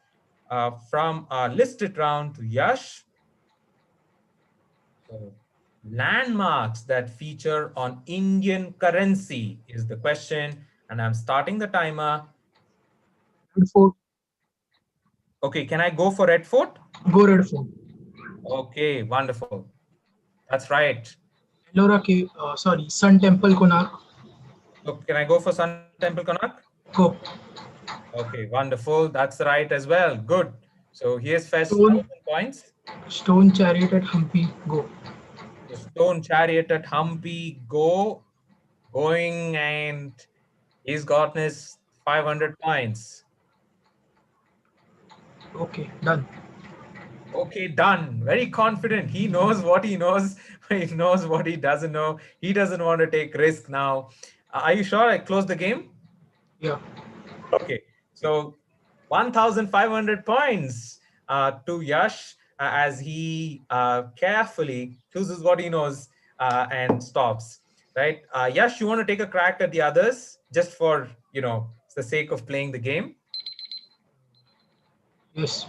from our listed round to Yash. So, landmarks that feature on Indian currency is the question, and I'm starting the timer. Red Fort. Okay, can I go for Red Fort? Go Red Fort. Okay, wonderful. That's right. Ellora Cave, sorry, Sun Temple, Konark. So can I go for Sun Temple, Konark? Go. Okay, wonderful. That's right as well. Good. So here's first Stone, 1,000 points. Stone Chariot at Hampi. Go. The Stone Chariot at Hampi, going, and he's gotten his 500 points. Okay, done. Okay, done. Very confident. He knows what he knows. He knows what he doesn't know. He doesn't want to take risk now. Are you sure I closed the game? Yeah. Okay. So 1,500 points to Yash as he carefully chooses what he knows and stops. Right. Yash, you want to take a crack at the others just for, the sake of playing the game? Yes.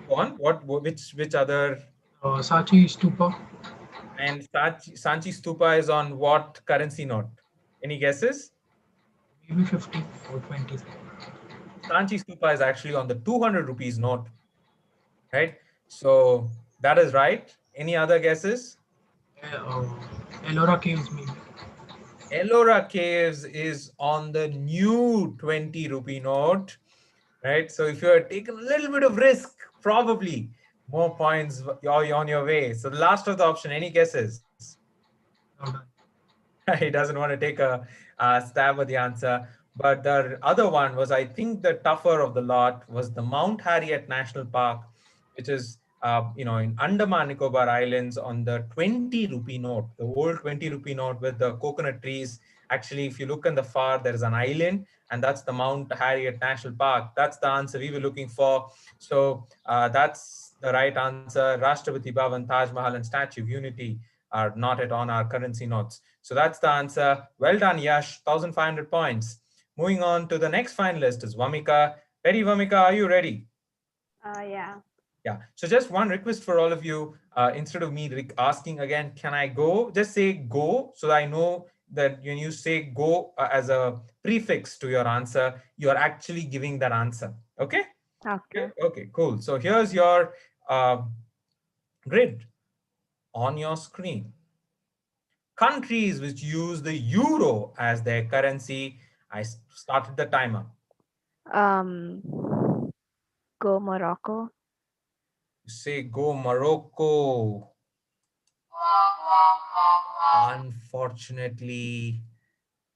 Go on. Which other? Sachi Stupa. And Sanchi Stupa is on what currency note? Any guesses? Maybe 50 or 20. Sanchi Stupa is actually on the 200 rupees note, right? So that is right. Any other guesses? Ellora Caves, maybe. Ellora Caves is on the new 20 rupee note, right? So if you're taking a little bit of risk, probably more points you're on your way. So the last of the option, any guesses? Now done. He doesn't want to take a stab at the answer. But the other one was, I think, the tougher of the lot was the Mount Harriet National Park, which is, in Andaman Nicobar Islands on the 20 rupee note, the old 20 rupee note with the coconut trees. Actually, if you look in the far, there is an island, and that's the Mount Harriet National Park. That's the answer we were looking for. So that's the right answer. Rashtrapati Bhavan, Taj Mahal, and Statue of Unity are not on our currency notes. So that's the answer. Well done, Yash. 1,500 points. Moving on to the next finalist is Vamika. Ready, Vamika? Are you ready? Yeah. Yeah. So just one request for all of you. Instead of me asking again, can I go? Just say go so that I know that when you say go as a prefix to your answer, you're actually giving that answer. Okay? Okay. Okay, cool. So here's your grid on your screen. Countries which use the euro as their currency. I started the timer. Um, go Morocco. Say go Morocco. Unfortunately,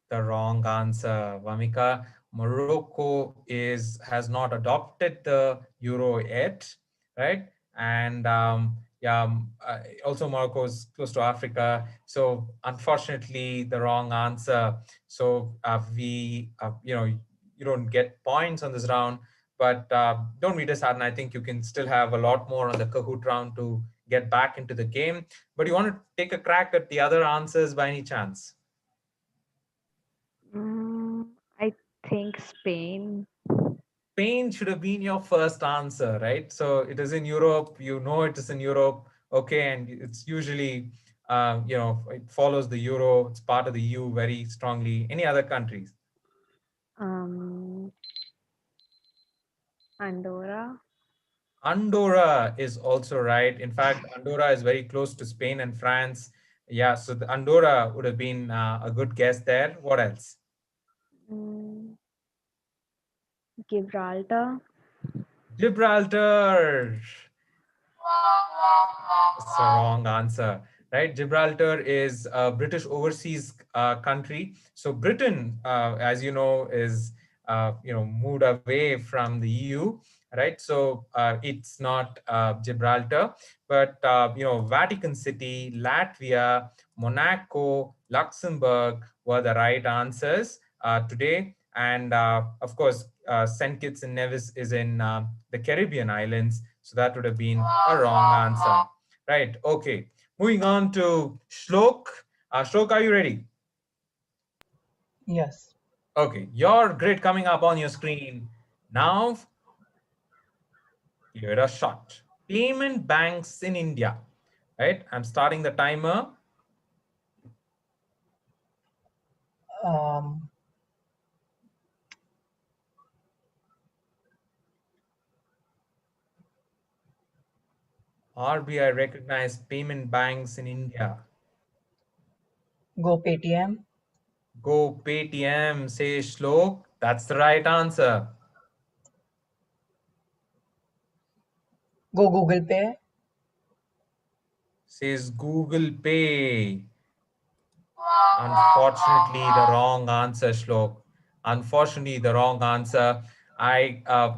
the wrong answer. Vamika, Morocco has not adopted the euro yet, right? And yeah, also Morocco is close to Africa. So unfortunately, the wrong answer. So you don't get points on this round, but don't be disheartened. I think you can still have a lot more on the Kahoot round to get back into the game. But you want to take a crack at the other answers by any chance? I think Spain. Spain should have been your first answer, right? So it is in Europe. You know it is in Europe. Okay, and it's usually, it follows the euro. It's part of the EU very strongly. Any other countries? Um, Andorra. Andorra is also right. In fact, Andorra is very close to Spain and France. Yeah, so the Andorra would have been a good guess there. What else? Mm, Gibraltar. Gibraltar. It's a wrong answer, right? Gibraltar is a British overseas country. So Britain, as you know, is moved away from the EU, right? So it's not Gibraltar, but Vatican City, Latvia, Monaco, Luxembourg were the right answers today. And of course, St. Kitts and Nevis is in the Caribbean islands. So that would have been a wrong answer. Right. Okay. Moving on to Shlok. Shlok, are you ready? Yes. Okay. Your grid coming up on your screen. Now, give it a shot. Payment banks in India. Right. I'm starting the timer. Um, RBI recognized payment banks in India. Go Paytm. Go Paytm, say Shlok. That's the right answer. Go Google Pay. Says Google Pay. Unfortunately, the wrong answer, Shlok. Unfortunately, the wrong answer.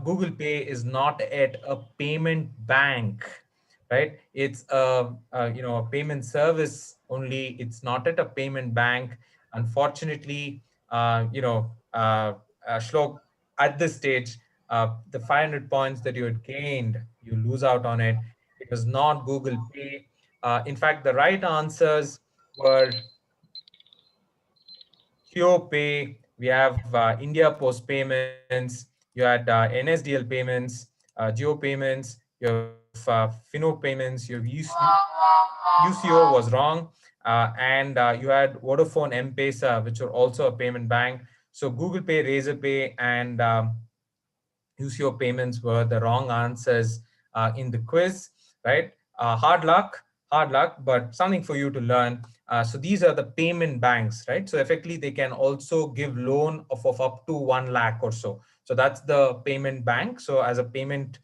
Google Pay is not at a payment bank, right? It's a payment service only. It's not at a payment bank. Unfortunately, Shlok, at this stage, the 500 points that you had gained, you lose out on it. It was not Google Pay. In fact, the right answers were QPay, we have India Post Payments, you had NSDL Payments, Geo Payments, you have Fino Payments, you have UCO was wrong, and you had Vodafone M-Pesa, which are also a payment bank. So Google Pay, Razorpay, and UCO payments were the wrong answers in the quiz, right? Hard luck. hard luck, but something for you to learn. So these are the payment banks, right? So effectively, they can also give loan of up to 1 lakh or so. So that's the payment bank. So as a payment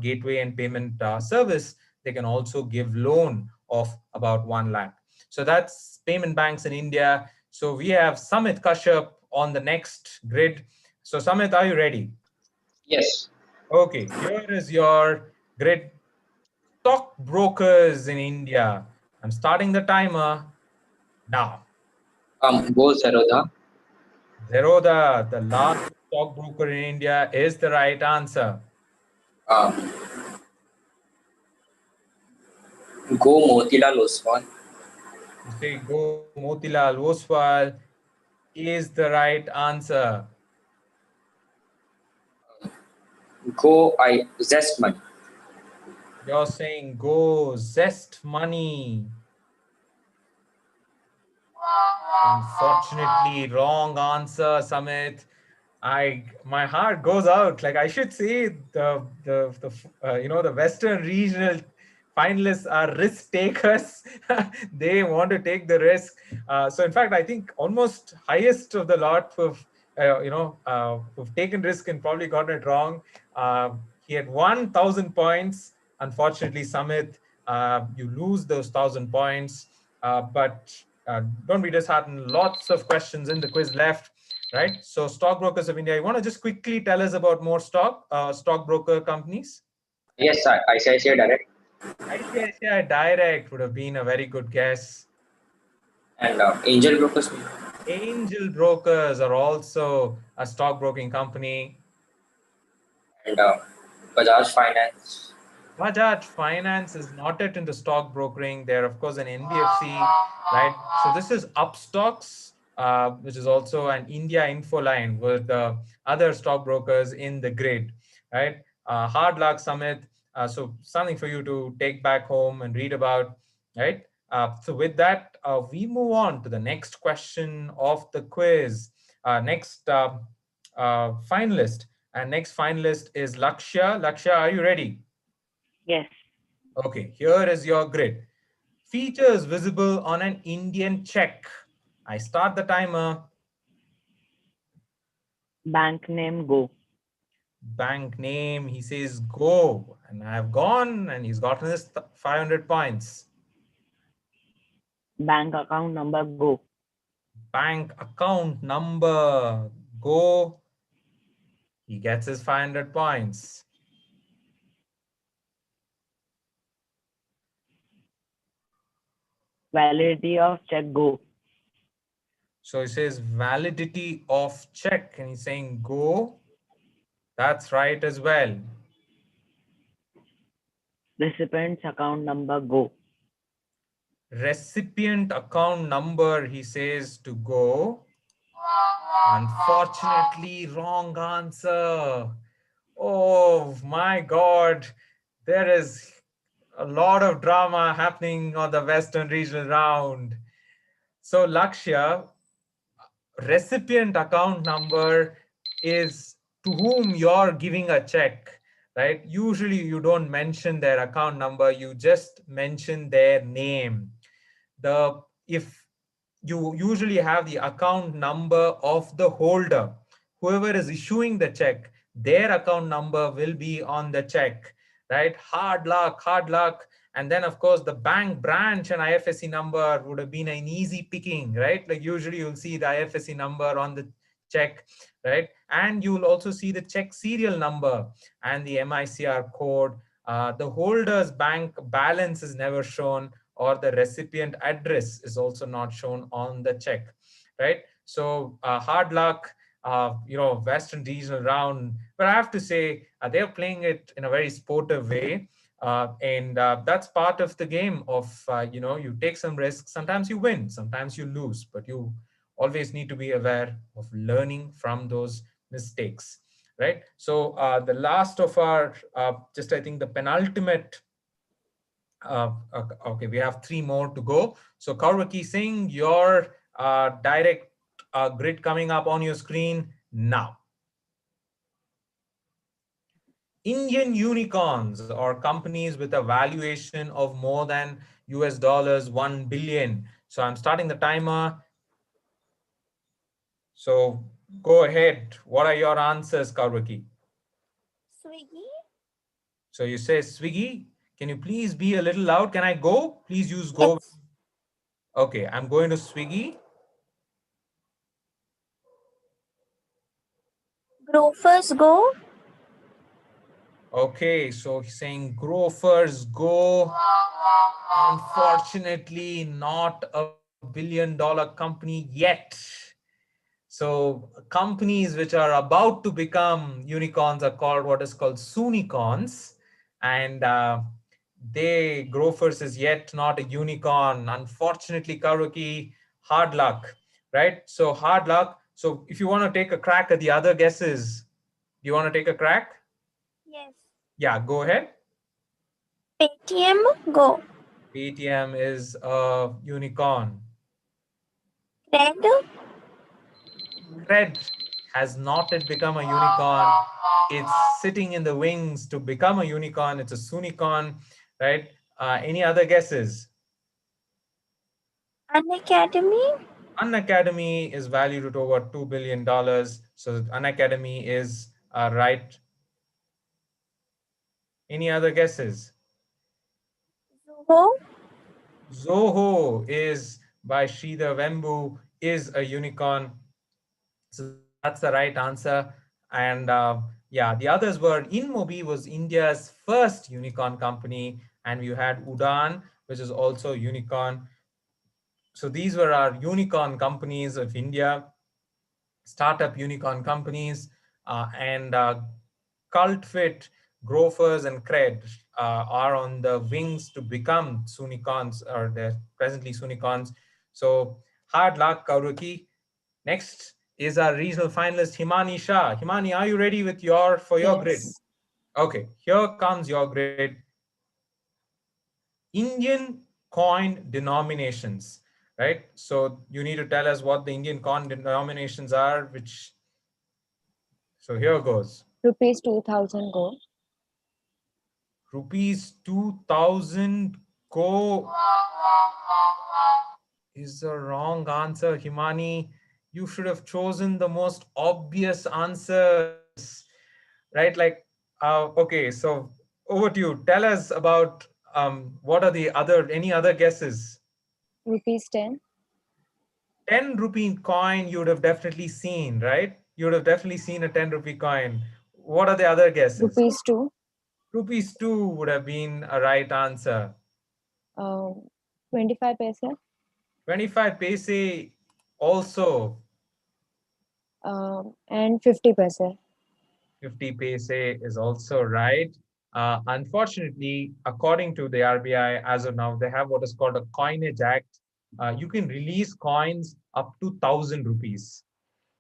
gateway and payment service, they can also give loan of about 1 lakh. So that's payment banks in India. So we have Samit Kashyap on the next grid. So Samit, are you ready? Yes. Okay, here is your grid. Stockbrokers in India. I'm starting the timer now. Go Zerodha. Zerodha, the largest stockbroker in India, is the right answer. Um, Go Motilal Oswal. You say go Motilal Oswal is the right answer. Go Zest Money. You're saying go Zest Money. Unfortunately, wrong answer, Samit. My heart goes out. Like I should say, the Western regional finalists are risk takers. They want to take the risk. So in fact, I think almost highest of the lot who've taken risk and probably gotten it wrong. He had 1,000 points. Unfortunately, Samit, you lose those 1,000 points. But don't be disheartened. Lots of questions in the quiz left, right? So stockbrokers of India, you want to just quickly tell us about more stockbroker companies? Yes, ICICI Direct. ICICI Direct would have been a very good guess. And Angel Brokers. Angel Brokers are also a stockbroking company. And Bajaj Finance. Bajaj Finance is not yet into stock brokering. They're, of course, an NBFC, right? So this is Upstocks, which is also an India info line with other stockbrokers in the grid, right? Hard luck, Summit. So something for you to take back home and read about, right? So with that, we move on to the next question of the quiz. Next finalist. And next finalist is Lakshya. Lakshya, are you ready? Yes. Okay, here is your grid. Features visible on an Indian check. I start the timer. Bank name Go. Bank name, he says go. And I have gone and he's gotten his 500 points. Bank account number Go. Bank account number, go. He gets his 500 points. Validity of check Go. So he says validity of check and he's saying go. That's right as well. Recipient's account number Go. Recipient account number, he says to go. Unfortunately, wrong answer. Oh my God. There is a lot of drama happening on the Western regional round. So Lakshya, recipient account number is to whom you're giving a check, right? Usually you don't mention their account number, you just mention their name. If you usually have the account number of the holder, whoever is issuing the check, their account number will be on the check, right? Hard luck, hard luck. And then of course the bank branch and IFSC number would have been an easy picking, right? Like usually you'll see the IFSC number on the check, right? And you'll also see the check serial number and the MICR code. The holder's bank balance is never shown, or the recipient address is also not shown on the check, right? So hard luck, Western regional round. But I have to say, they're playing it in a very sportive way. And that's part of the game of, you take some risks. Sometimes you win, sometimes you lose, but you always need to be aware of learning from those mistakes, right? So the last of our, I think the penultimate, okay, we have 3 more to go. So Kaurvaki Singh, your direct grid coming up on your screen now. Indian unicorns or companies with a valuation of more than US dollars 1 billion. So I'm starting the timer. So go ahead. What are your answers, Karwaki? Swiggy? So you say Swiggy. Can you please be a little loud? Can I go? Please use go. Yes. Okay, I'm going to Swiggy. Grofers Go? Okay, so he's saying Grofers Go. Unfortunately, not a billion-dollar company yet. So companies which are about to become unicorns are called what is called soonicorns, and they Grofers is yet not a unicorn. Unfortunately, Karuki, hard luck, right? So hard luck. So if you want to take a crack at the other guesses, do you want to take a crack? Yes. Yeah, go ahead. Paytm Go? Paytm is a unicorn. Cred? Cred has not yet become a unicorn. It's sitting in the wings to become a unicorn. It's a soonicorn, right? Any other guesses? Unacademy? Unacademy is valued at over $2 billion. So Unacademy is right. Any other guesses? Zoho? Zoho is by Sridhar Vembu is a unicorn. So that's the right answer. And yeah, the others were InMobi was India's first unicorn company, and we had Udan, which is also unicorn. So these were our unicorn companies of India, startup unicorn companies, and CultFit, Grofers, and Cred are on the wings to become Soonicorns, or they're presently Soonicorns. So hard luck, Kauruki. Next is our regional finalist, Himani Shah. Himani, are you ready with your grid? Yes. Okay, here comes your grid. Indian coin denominations, right? So you need to tell us what the Indian coin denominations are, which, so here goes. Rupees 2000 go. Rupees 2000 go is the wrong answer, Himani. You should have chosen the most obvious answers, right? Like, okay, so over to you. Tell us about what are the other, any other guesses? Rupees 10. 10 rupee coin you would have definitely seen, right? You would have definitely seen a 10 rupee coin. What are the other guesses? Rupees 2. Rupees 2 would have been a right answer. Um, 25 paisa. 25 paise also. And 50 paisa. 50 paise is also right. Unfortunately, according to the RBI, as of now, they have what is called a coinage act. You can release coins up to 1,000 rupees,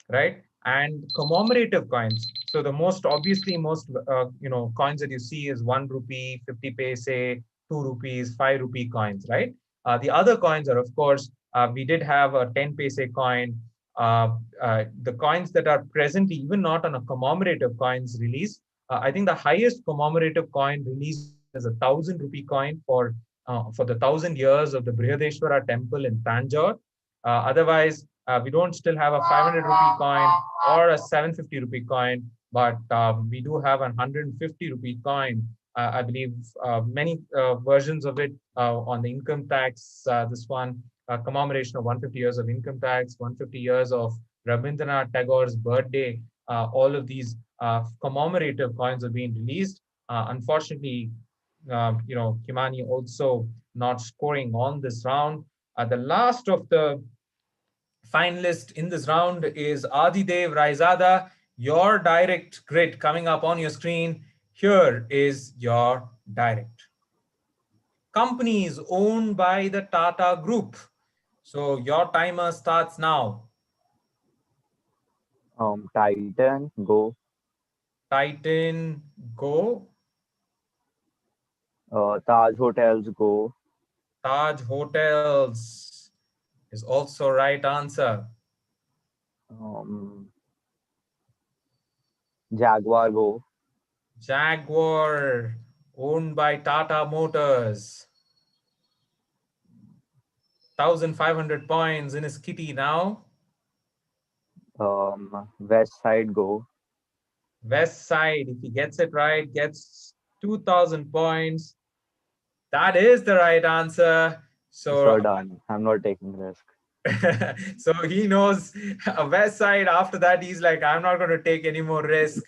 right? And commemorative coins. So the most obviously most coins that you see is 1 rupee, 50 paise, 2 rupees, 5 rupee coins, right? The other coins are, of course, we did have a 10 paise coin. The coins that are presently even not on a commemorative coins release. I think the highest commemorative coin released is a 1,000 rupee coin for the 1,000 years of the Brihadeshwara temple in Tanjore. Otherwise, we don't still have a 500 rupee coin or a 750 rupee coin, but we do have a 150 rupee coin. I believe many versions of it on the income tax. This one, commemoration of 150 years of income tax, 150 years of Rabindranath Tagore's birthday. All of these commemorative coins are being released. Unfortunately, Kimani also not scoring on this round. The last of the finalist in this round is Adidev Raizada. Your direct grid coming up on your screen. Here is your direct. Companies owned by the Tata Group. So your timer starts now. Titan Go. Titan, go. Taj Hotels Go. Taj Hotels is also right answer. Um, Jaguar Go. Jaguar, owned by Tata Motors. 1,500 points in his kitty now. West Side Go. West Side, if he gets it right, gets 2,000 points. That is the right answer. So So done. I'm not taking risk. so he knows West Side. After that, he's like, I'm not going to take any more risk.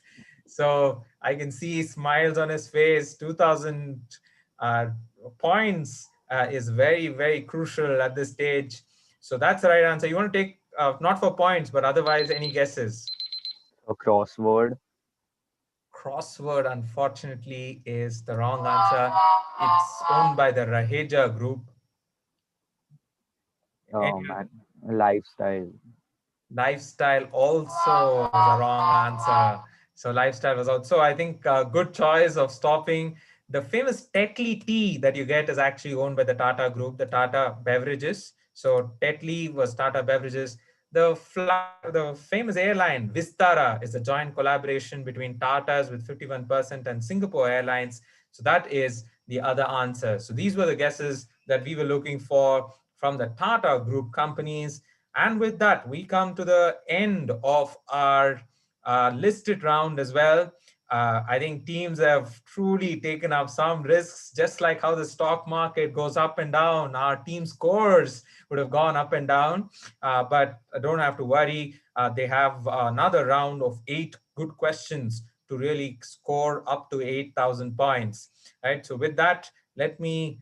So I can see smiles on his face. 2,000 uh, points is very, very crucial at this stage. So that's the right answer. You want to take, not for points, but otherwise, any guesses? So crossword. Crossword, unfortunately, is the wrong answer. It's owned by the Raheja Group. Any And lifestyle. Lifestyle also is a wrong answer. So lifestyle was also, I think, a good choice of stopping. The famous Tetley tea that you get is actually owned by the Tata Group, the Tata Beverages. So Tetley was Tata Beverages. The famous airline Vistara is a joint collaboration between Tata's with 51% and Singapore Airlines. So that is the other answer. So these were the guesses that we were looking for from the Tata Group companies. And with that, we come to the end of our listed round as well. I think teams have truly taken up some risks, just like how the stock market goes up and down. Our team scores would have gone up and down, but don't have to worry. They have another round of 8 good questions to really score up to 8,000 points. Right. So with that, let me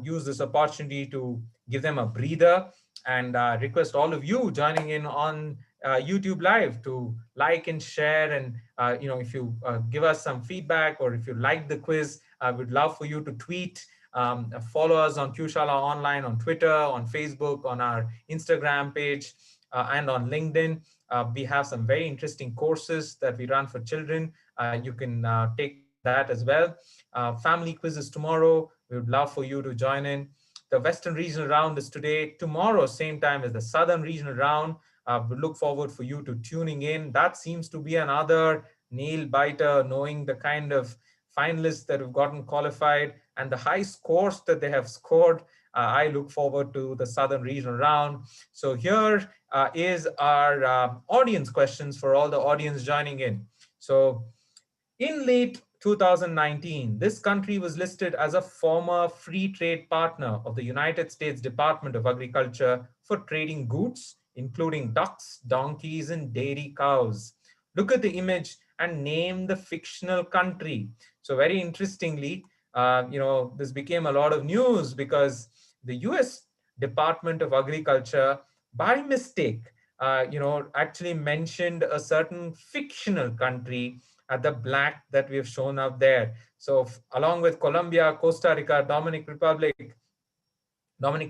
use this opportunity to give them a breather and request all of you joining in on YouTube Live to like and share. And if you give us some feedback, or if you like the quiz, we'd love for you to tweet. Follow us on QShala Online on Twitter, on Facebook, on our Instagram page, and on LinkedIn. We have some very interesting courses that we run for children. You can take that as well. Family quizzes tomorrow. We would love for you to join in. The Western Regional Round is today. Tomorrow, same time as the Southern Regional Round. We look forward for you to tuning in. That seems to be another nail biter, knowing the kind of finalists that have gotten qualified and the high scores that they have scored. I look forward to the Southern Regional Round. So here is our audience questions for all the audience joining in. So in late 2019, this country was listed as a former free trade partner of the United States Department of Agriculture for trading goods, including ducks, donkeys, and dairy cows. Look at the image and name the fictional country. So very interestingly, this became a lot of news because the US Department of Agriculture, by mistake, actually mentioned a certain fictional country at the black that we have shown up there. So along with Colombia, Costa Rica, Dominican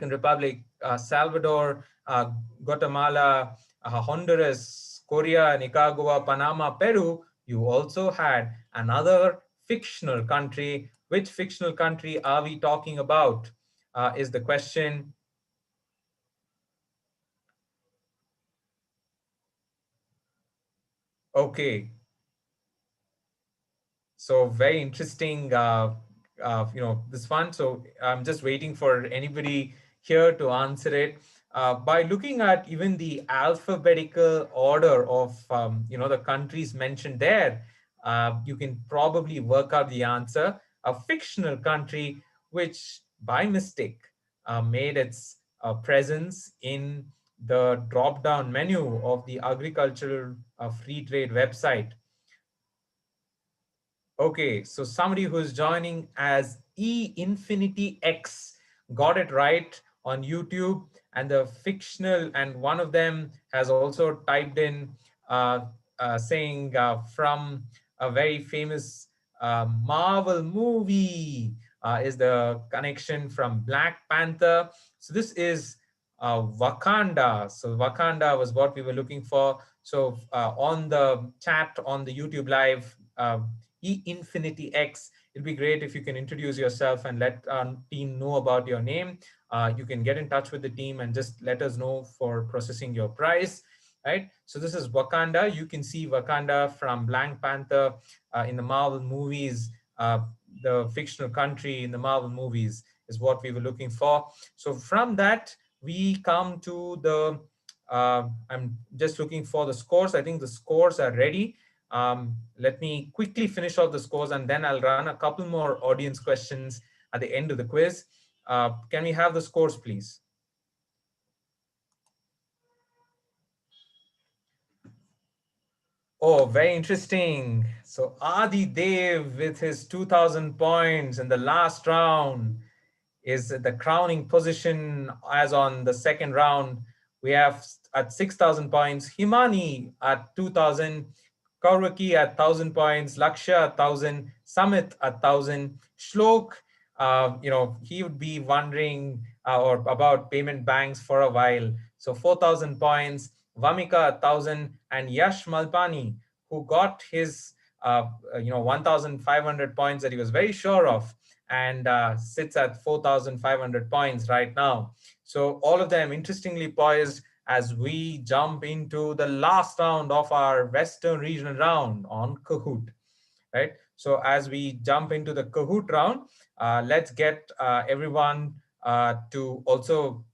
Republic, Salvador, Guatemala, Honduras, Korea, Nicaragua, Panama, Peru, you also had another fictional country. Which fictional country are we talking about? Is the question. Okay, so very interesting, this one. So I'm just waiting for anybody here to answer it. By looking at even the alphabetical order of, the countries mentioned there, you can probably work out the answer. A fictional country which by mistake made its presence in the drop-down menu of the agricultural free trade website. Okay, so somebody who's joining as E Infinity X got it right on YouTube, and the fictional, and one of them has also typed in saying from a very famous Marvel movie is the connection from Black Panther. So this is Wakanda. So Wakanda was what we were looking for. So on the chat on the YouTube Live, E Infinity X. It'll be great if you can introduce yourself and let our team know about your name. You can get in touch with the team and just let us know for processing your prize. right? So this is Wakanda. You can see Wakanda from Black Panther in the Marvel movies. The fictional country in the Marvel movies is what we were looking for. So from that, we come to the, I'm just looking for the scores. I think the scores are ready. Let me quickly finish off the scores, and then I'll run a couple more audience questions at the end of the quiz. Can we have the scores, please? Oh, very interesting. So Adi Dev with his 2000 points in the last round is the crowning position. As on the second round, we have at 6,000 points, Himani at 2,000, Kauraki at 1,000 points, Lakshya at 1,000, Samit at 1,000, Shlok, he would be wondering or about payment banks for a while. So 4,000 points, Vamika 1,000, and Yash Malpani, who got his 1,500 points that he was very sure of, and sits at 4,500 points right now. So all of them interestingly poised as we jump into the last round of our Western regional round on Kahoot, right? So as we jump into the Kahoot round, let's get everyone to also,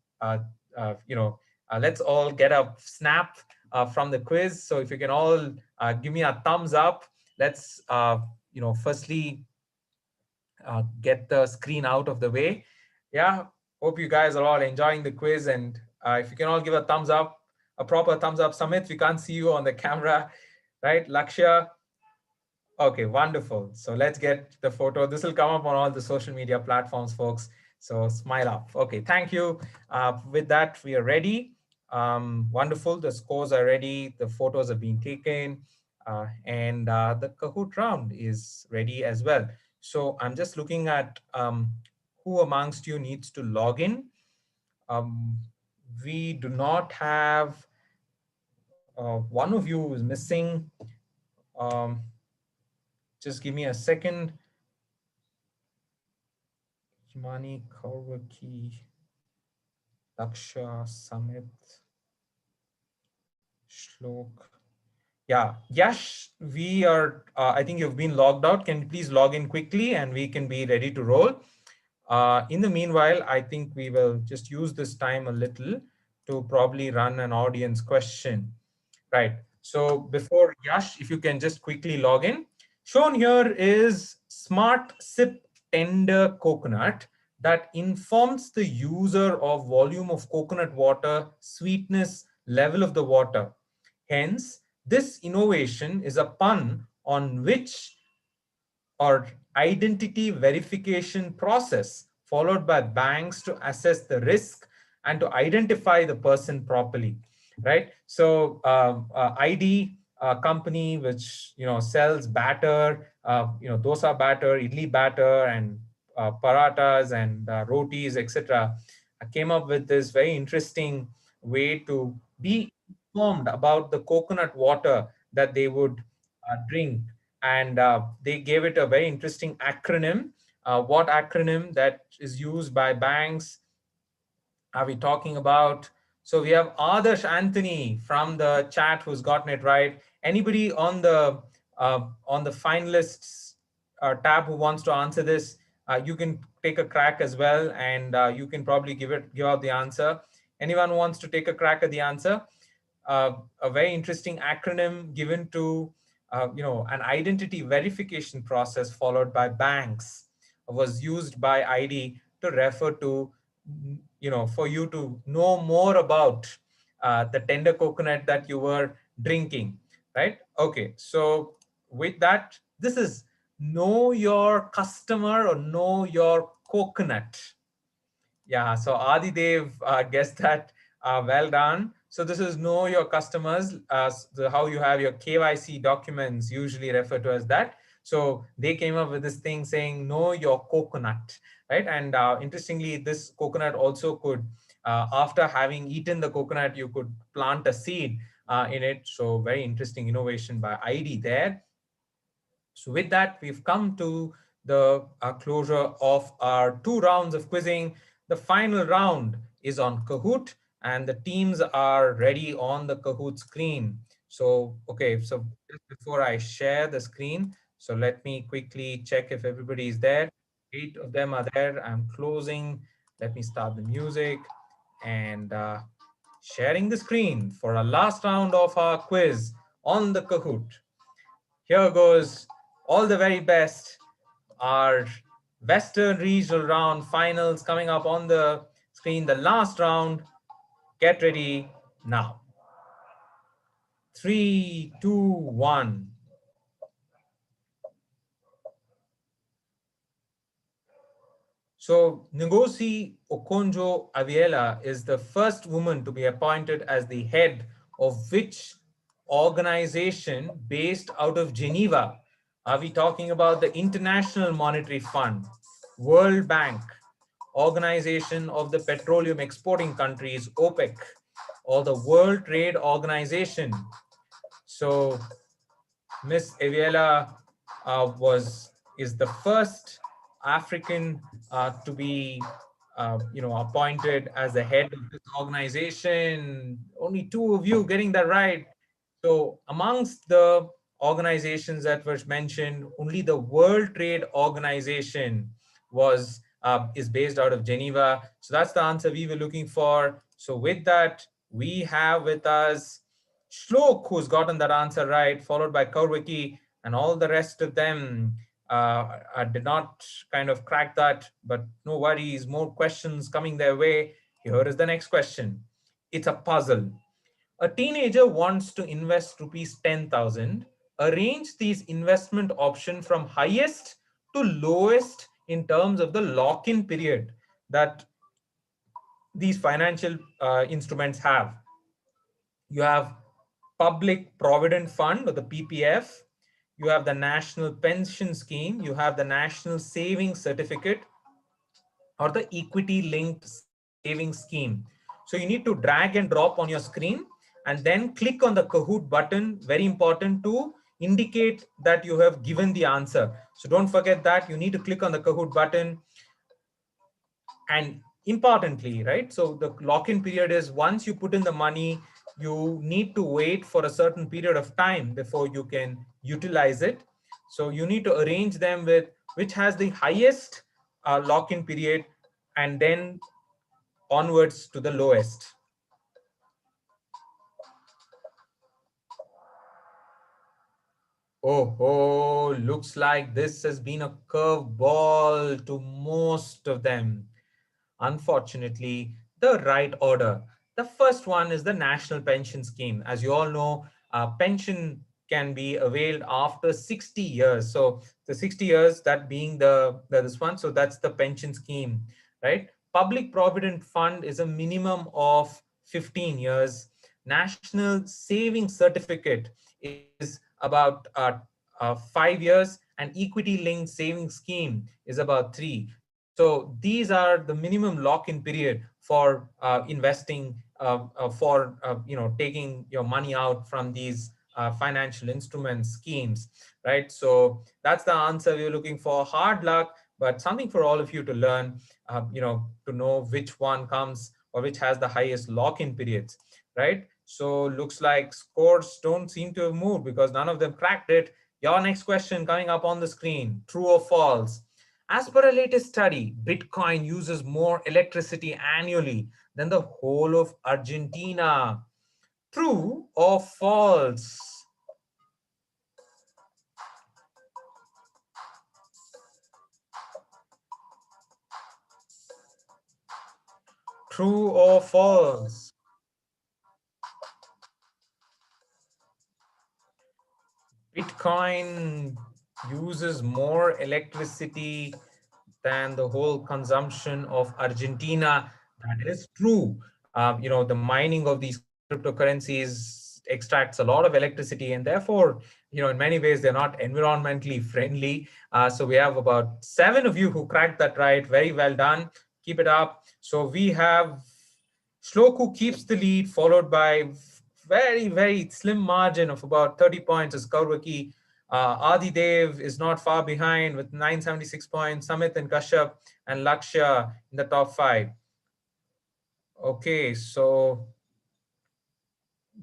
let's all get a snap from the quiz. So if you can all give me a thumbs up, let's, firstly get the screen out of the way. Yeah, hope you guys are all enjoying the quiz. And if you can all give a thumbs up, a proper thumbs up. Samit, we can't see you on the camera, right? Lakshya. Okay, wonderful. So let's get the photo. This will come up on all the social media platforms, folks. So smile up. Okay, thank you. With that, we are ready. Wonderful. The scores are ready. The photos are being taken. And the Kahoot round is ready as well. So I'm just looking at who amongst you needs to log in. We do not have, one of you is missing. Just give me a second. Himani, Kaurvaki, Daksha, Samit, Shlok. Yeah, Yash, we are, I think you've been logged out. Can you please log in quickly and we can be ready to roll? In the meanwhile, I think we will just use this time a little to probably run an audience question. Right. So before Yash, if you can just quickly log in. Shown here is Smart Sip Tender Coconut that informs the user of volume of coconut water, sweetness, level of the water. Hence, this innovation is a pun on which or identity verification process followed by banks to assess the risk and to identify the person properly, right? So ID company which sells batter, dosa batter, idli batter, and paratas and rotis, etc., came up with this very interesting way to be informed about the coconut water that they would drink, and they gave it a very interesting acronym. What acronym that is used by banks are we talking about? So we have Adarsh Anthony from the chat who's gotten it right. Anybody on the finalists tab who wants to answer this, you can take a crack as well, and you can probably give out the answer. Anyone who wants to take a crack at the answer? A very interesting acronym given to an identity verification process followed by banks was used by ID to refer to, for you to know more about the tender coconut that you were drinking, right? Okay, so with that, this is know your customer or know your coconut. Yeah, so Adidev guessed that. Well done. So this is know your customers, how you have your KYC documents usually referred to as that. So they came up with this thing saying know your coconut, right? And interestingly, this coconut also could, after having eaten the coconut, you could plant a seed in it. So very interesting innovation by ID there. So with that, we've come to the closure of our 2 rounds of quizzing. The final round is on Kahoot, and the teams are ready on the Kahoot screen. So, okay, so just before I share the screen, so let me quickly check if everybody is there. 8 of them are there. I'm closing. Let me start the music and sharing the screen for our last round of our quiz on the Kahoot. Here goes all the very best. Our Western Regional Round finals coming up on the screen. The last round. Get ready now. 3, 2, 1. So Ngozi Okonjo-Iweala is the first woman to be appointed as the head of which organization based out of Geneva? Are we talking about the International Monetary Fund, World Bank, Organization of the Petroleum Exporting Countries, OPEC, or the World Trade Organization? So Miss Aviela is the first African to be appointed as the head of this organization. Only 2 of you getting that right. So amongst the organizations that were mentioned, only the World Trade Organization is based out of Geneva. So that's the answer we were looking for. So with that, we have with us Shlok, who's gotten that answer right, followed by Kaurviki, and all the rest of them did not kind of crack that, but no worries, more questions coming their way. Here is the next question. It's a puzzle. A teenager wants to invest rupees 10,000. Arrange these investment option from highest to lowest in terms of the lock-in period that these financial instruments have. You have Public Provident Fund, or the PPF. You have the National Pension Scheme. You have the National Savings Certificate, or the Equity Linked Savings Scheme. So you need to drag and drop on your screen and then click on the Kahoot button. Very important to indicate that you have given the answer. So don't forget that you need to click on the Kahoot button. And importantly, right, so the lock-in period is once you put in the money, you need to wait for a certain period of time before you can utilize it. So you need to arrange them with which has the highest lock-in period and then onwards to the lowest. Oh, looks like this has been a curveball to most of them. Unfortunately, the right order. The first one is the National Pension Scheme. As you all know, pension can be availed after 60 years. So the 60 years, that being this one, so that's the pension scheme, right? Public Provident Fund is a minimum of 15 years. National Savings Certificate is about 5 years, and Equity Linked Savings Scheme is about 3. So these are the minimum lock-in period for investing, for taking your money out from these financial instruments schemes, right? So that's the answer we were looking for. Hard luck, but something for all of you to learn, to know which one comes or which has the highest lock-in periods, right? So looks like scores don't seem to have moved because none of them cracked it. Your next question coming up on the screen, true or false? As per a latest study, Bitcoin uses more electricity annually than the whole of Argentina. True or false? True or false? Bitcoin uses more electricity than the whole consumption of Argentina. That is true. The mining of these cryptocurrencies extracts a lot of electricity, and therefore, in many ways, they're not environmentally friendly. So we have about 7 of you who cracked that right. Very well done. Keep it up. So we have Shlok, who keeps the lead, followed by very, very slim margin of about 30 points is Kaurvaki. Adi Dev is not far behind with 976 points. Samit and Kashyap and Lakshya in the top 5. Okay, so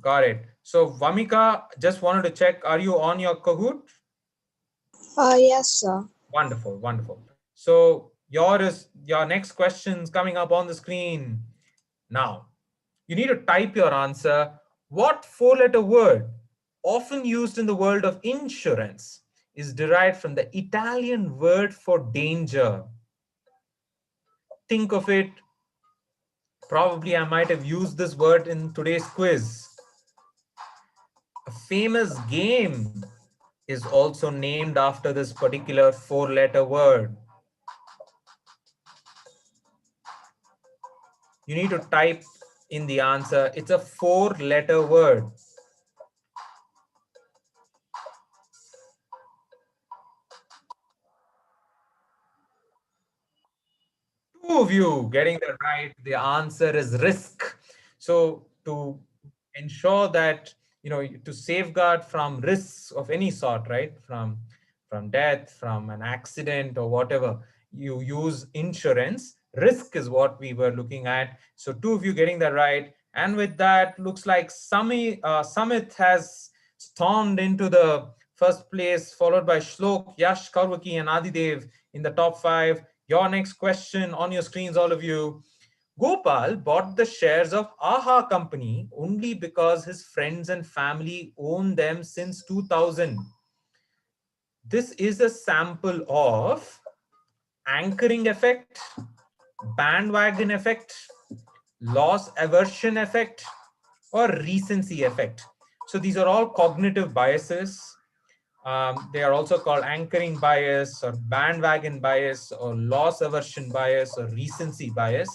got it. So Vamika, just wanted to check, are you on your Kahoot? Yes, sir. Wonderful, wonderful. So your next question's coming up on the screen now. You need to type your answer. What four-letter word, often used in the world of insurance, is derived from the Italian word for danger? Think of it. Probably I might have used this word in today's quiz. A famous game is also named after this particular four-letter word. You need to type in the answer. It's a four-letter word. Two of you getting that right. The answer is risk. So to ensure that, to safeguard from risks of any sort, right? From death, from an accident or whatever, you use insurance. Risk is what we were looking at. So two of you getting that right. And with that, looks like Samit has stormed into the first place, followed by Shlok, Yash, Karwaki, and Adidev in the top five. Your next question on your screens, all of you. Gopal bought the shares of AHA company only because his friends and family own them since 2000. This is a sample of anchoring effect, bandwagon effect, loss aversion effect, or recency effect. So these are all cognitive biases. They are also called anchoring bias or bandwagon bias or loss aversion bias or recency bias.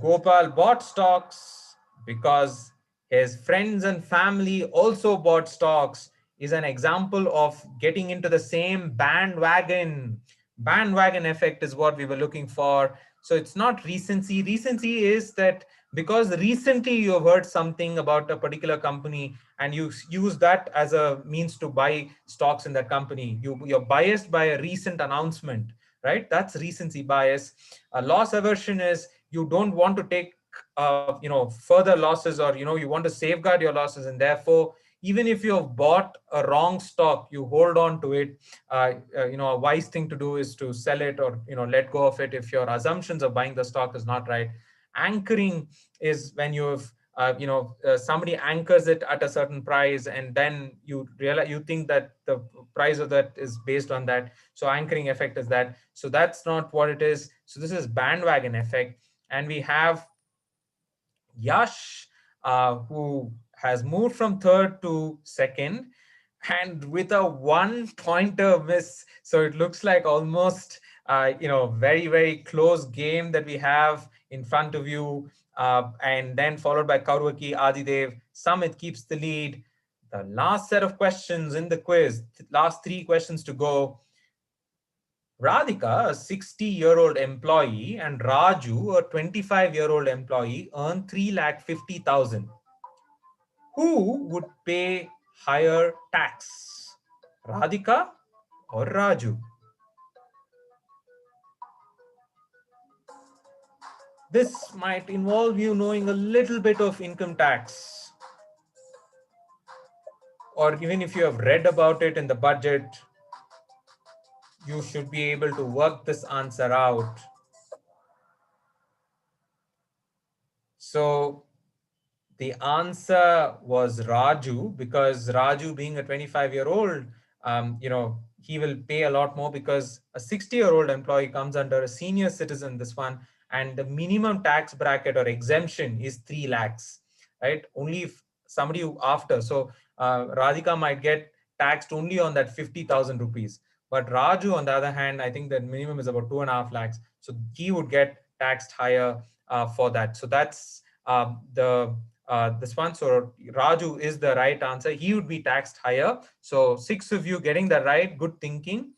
Gopal bought stocks because his friends and family also bought stocks is an example of getting into the same bandwagon. Bandwagon effect is what we were looking for. So it's not recency. Recency is that because recently you have heard something about a particular company and you use that as a means to buy stocks in that company. You're biased by a recent announcement, right? That's recency bias. Loss aversion is you don't want to take further losses, or you want to safeguard your losses, and therefore even if you have bought a wrong stock, you hold on to it. A wise thing to do is to sell it, or let go of it if your assumptions of buying the stock is not right. Anchoring is when you've somebody anchors it at a certain price, and then you realize, you think that the price of that is based on that. So anchoring effect is that. So that's not what it is. So this is bandwagon effect. And we have Yash, who has moved from third to second, and with a one-pointer miss. So it looks like almost, very, very close game that we have in front of you. And then followed by Kaurvaki, Adidev. Samit keeps the lead. The last set of questions in the quiz, last three questions to go. Radhika, a 60-year-old employee, and Raju, a 25-year-old employee, earn 3,50,000. Who would pay higher tax? Radhika or Raju? This might involve you knowing a little bit of income tax. Or even if you have read about it in the budget, you should be able to work this answer out. So the answer was Raju, because Raju, being a 25-year-old, he will pay a lot more because a 60-year-old employee comes under a senior citizen, this one, and the minimum tax bracket or exemption is 3 lakhs, right? Only if somebody after. So Radhika might get taxed only on that 50,000 rupees. But Raju, on the other hand, I think the minimum is about 2.5 lakhs. So he would get taxed higher for that. So that's this one. So Raju is the right answer. He would be taxed higher. So 6 of you getting that right. Good thinking.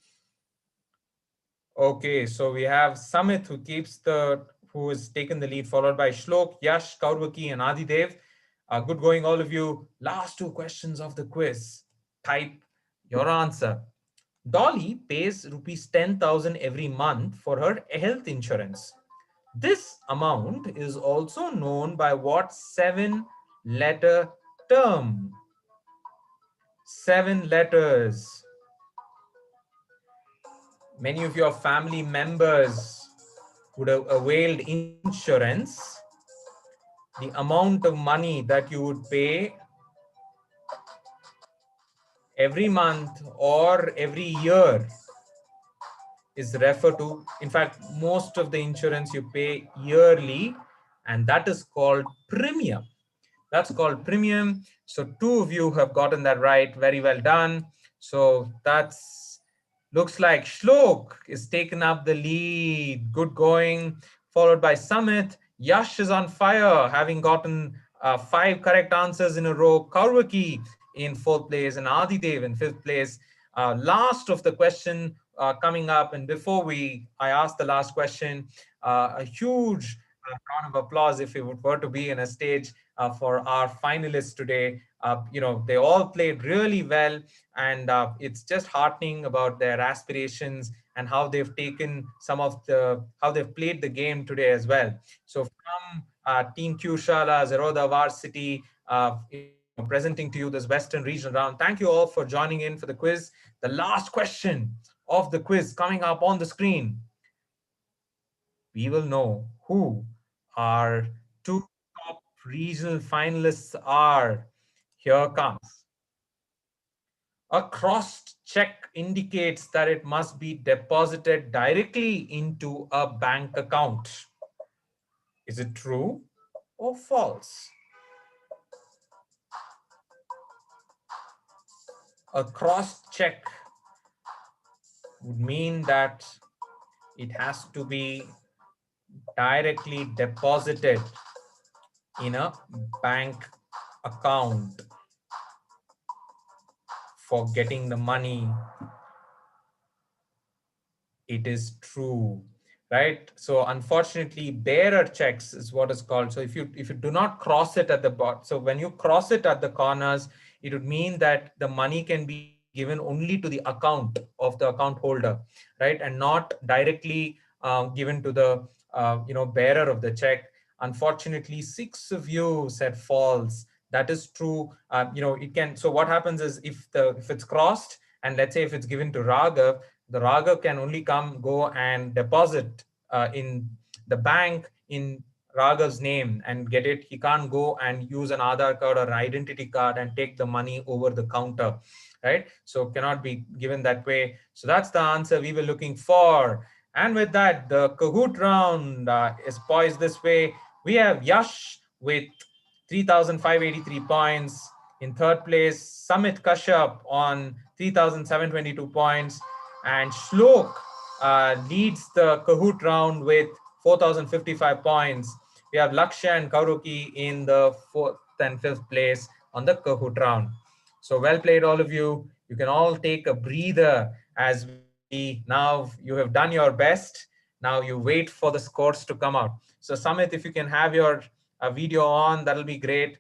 Okay, so we have Samit who has taken the lead, followed by Shlok, Yash, Kaurvaki, and Adidev. Good going, all of you. Last 2 questions of the quiz. Type your answer. Dolly pays rupees 10,000 every month for her health insurance. This amount is also known by what 7-letter term? 7 letters. Many of your family members would have availed insurance. The amount of money that you would pay every month or every year is referred to. In fact, most of the insurance you pay yearly, and that is called premium. That's called premium. So two of you have gotten that right. Very well done. So that's looks like Shlok is taking up the lead. Good going. Followed by Sumit. Yash is on fire, having gotten 5 correct answers in a row. Kaurvaki in 4th place and Adidev in 5th place. Last of the question coming up. And before I ask the last question, a huge round of applause if it were to be in a stage for our finalists today. They all played really well, and it's just heartening about their aspirations and how they've taken how they've played the game today as well. So from Team QShala, Zerodha Varsity, presenting to you this Western Regional Round. Thank you all for joining in for the quiz. The last question of the quiz coming up on the screen. We will know who our 2 top regional finalists are. Here comes. A crossed check indicates that it must be deposited directly into a bank account. Is it true or false? A crossed check would mean that it has to be directly deposited in a bank account for getting the money. It is true, right? So unfortunately, bearer checks is what is called. So if you do not cross it at the bottom, so when you cross it at the corners, it would mean that the money can be given only to the account of the account holder, right, and not directly given to the bearer of the check. Unfortunately, 6 of you said false. That is true. It can. So what happens is if it's crossed, and let's say if it's given to Raghav, the Raghav can only go and deposit in the bank in Raghav's name and get it. He can't go and use an Aadhaar card or an identity card and take the money over the counter, right? So cannot be given that way. So that's the answer we were looking for. And with that, the Kahoot round is poised this way. We have Yash with 3,583 points. In 3rd place, Samit Kashyap on 3,722 points. And Shlok leads the Kahoot round with 4,055 points. We have Lakshya and Kauruki in the 4th and 5th place on the Kahoot round. So well played, all of you. You can all take a breather as now you have done your best. Now you wait for the scores to come out. So Samit, if you can have your video on, that'll be great.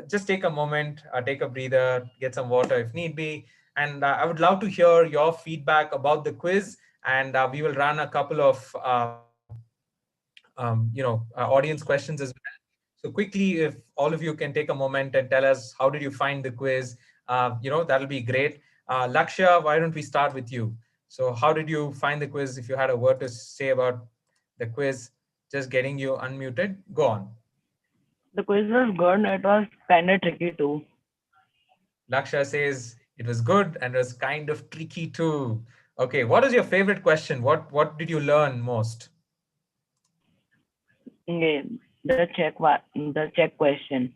Just take a moment, take a breather, get some water if need be. And I would love to hear your feedback about the quiz. And we will run a couple of audience questions as well. So quickly, if all of you can take a moment and tell us how did you find the quiz, that'll be great. Lakshya, why don't we start with you? So how did you find the quiz? If you had a word to say about the quiz, just getting you unmuted, go on. The quiz was good. It was kind of tricky too. Lakshya says it was good and it was kind of tricky too. Okay, what is your favorite question? What did you learn most? Okay, the check question.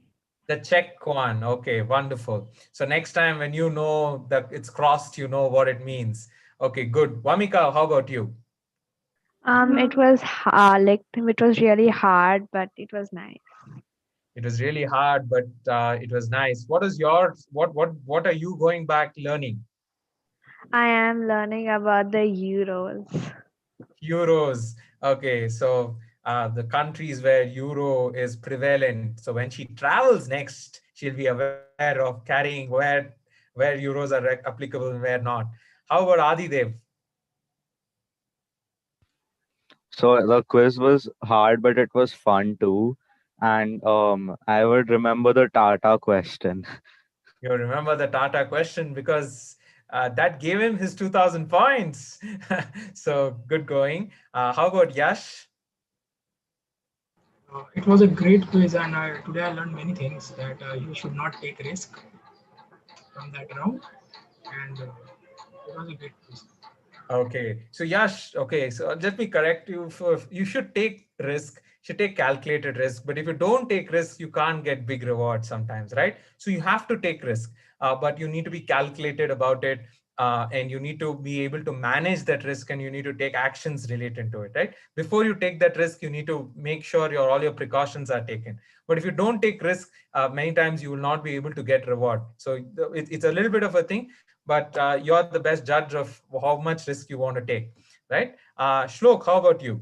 The check one. Okay, wonderful. So next time when you know that it's crossed, you know what it means. Okay, good. Vamika, how about you? It was it was really hard, but it was nice. It was really hard, but it was nice. What is yours? What are you going back learning? I am learning about the euros. Euros. Okay, so the countries where euro is prevalent. So when she travels next, she'll be aware of carrying where euros are applicable and where not. How about Adidev? So the quiz was hard, but it was fun too. And I would remember the Tata question. You remember the Tata question because that gave him his 2000 points. So good going. How about Yash? It was a great quiz, and today I learned many things that you should not take risk from that round, and it was a great quiz. Okay, so Yash, okay, so let me correct you. For you should take risk, should take calculated risk. But if you don't take risk, you can't get big rewards sometimes, right? So you have to take risk, but you need to be calculated about it, and you need to be able to manage that risk, and you need to take actions related to it, right? Before you take that risk, you need to make sure all your precautions are taken. But if you don't take risk, many times you will not be able to get reward. So it's a little bit of a thing, but you're the best judge of how much risk you want to take, right? Shlok, how about you?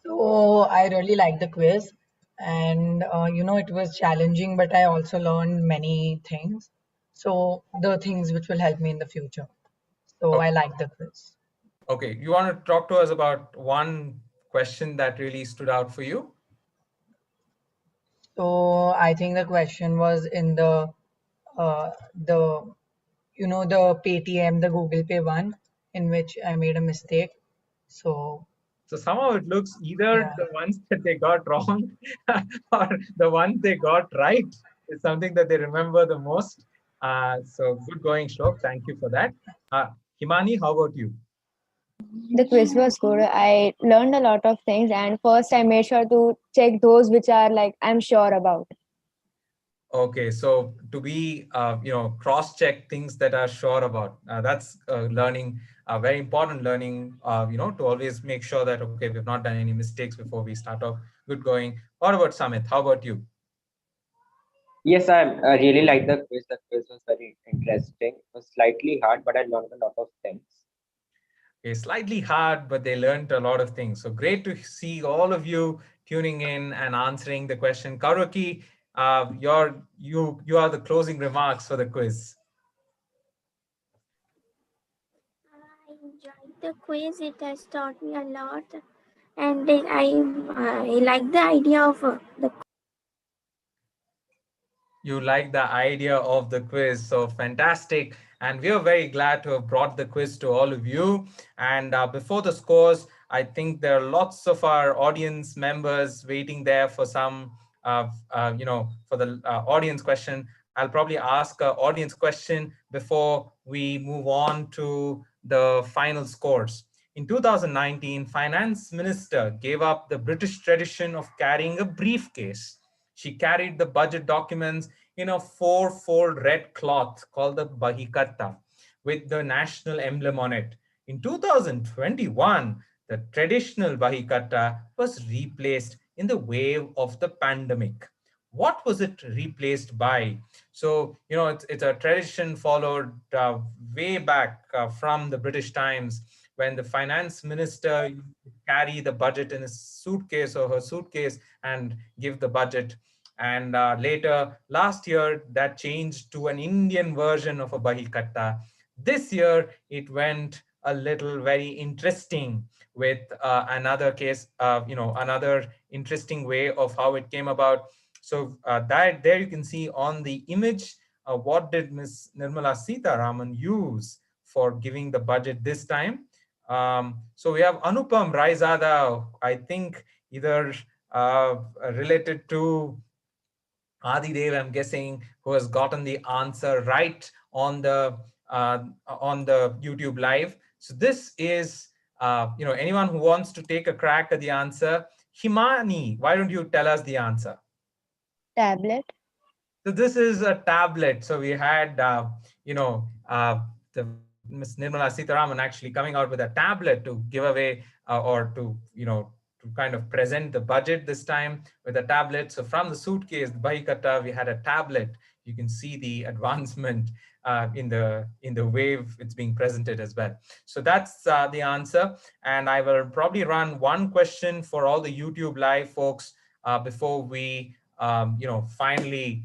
So I really liked the quiz, and it was challenging, but I also learned many things. So the things which will help me in the future. So I like the quiz. Okay, you want to talk to us about one question that really stood out for you? So I think the question was in the the Paytm, the Google Pay one, in which I made a mistake. So So somehow it looks either yeah. the ones that they got wrong or the ones they got right is something that they remember the most. So good going, Shlok. Thank you for that. Himani, how about you? The quiz was good. I learned a lot of things, and first I made sure to check those which are like I'm sure about. Okay, so to be, cross-check things that are sure about. That's learning, very important learning, to always make sure that, okay, we've not done any mistakes before we start off. Good going. What about Samit? How about you? Yes, I really like the quiz. The quiz was very interesting. It was slightly hard, but I learned a lot of things. Okay, slightly hard, but they learned a lot of things. So great to see all of you tuning in and answering the question. Karuki, you are the closing remarks for the quiz. I enjoyed the quiz. It has taught me a lot, and I like the idea of the. You like the idea of the quiz. So fantastic. And we are very glad to have brought the quiz to all of you. And before the scores, I think there are lots of our audience members waiting there for some, for the audience question. I'll probably ask an audience question before we move on to the final scores. In 2019, Finance Minister gave up the British tradition of carrying a briefcase. She carried the budget documents in a four-fold red cloth called the Bahikatta with the national emblem on it. In 2021, the traditional Bahikatta was replaced in the wave of the pandemic. What was it replaced by? So, it's a tradition followed way back from the British times when the finance minister used to carry the budget in his suitcase or her suitcase and give the budget. And later, last year, that changed to an Indian version of a Bahikatta. This year, it went a little very interesting with another case, another interesting way of how it came about. So that there you can see on the image, what did Ms. Nirmala Sitharaman use for giving the budget this time? So we have Anupam Raizada, I think either related to Adidev, I'm guessing, who has gotten the answer right on the YouTube live. So this is, anyone who wants to take a crack at the answer. Himani, why don't you tell us the answer? Tablet. So this is a tablet. So we had, the Ms. Nirmala Sitharaman actually coming out with a tablet to give away or to, to kind of present the budget this time with a tablet. So from the suitcase, the Bahikata, we had a tablet. You can see the advancement in the wave it's being presented as well. So that's the answer. And I will probably run one question for all the YouTube live folks before we, finally,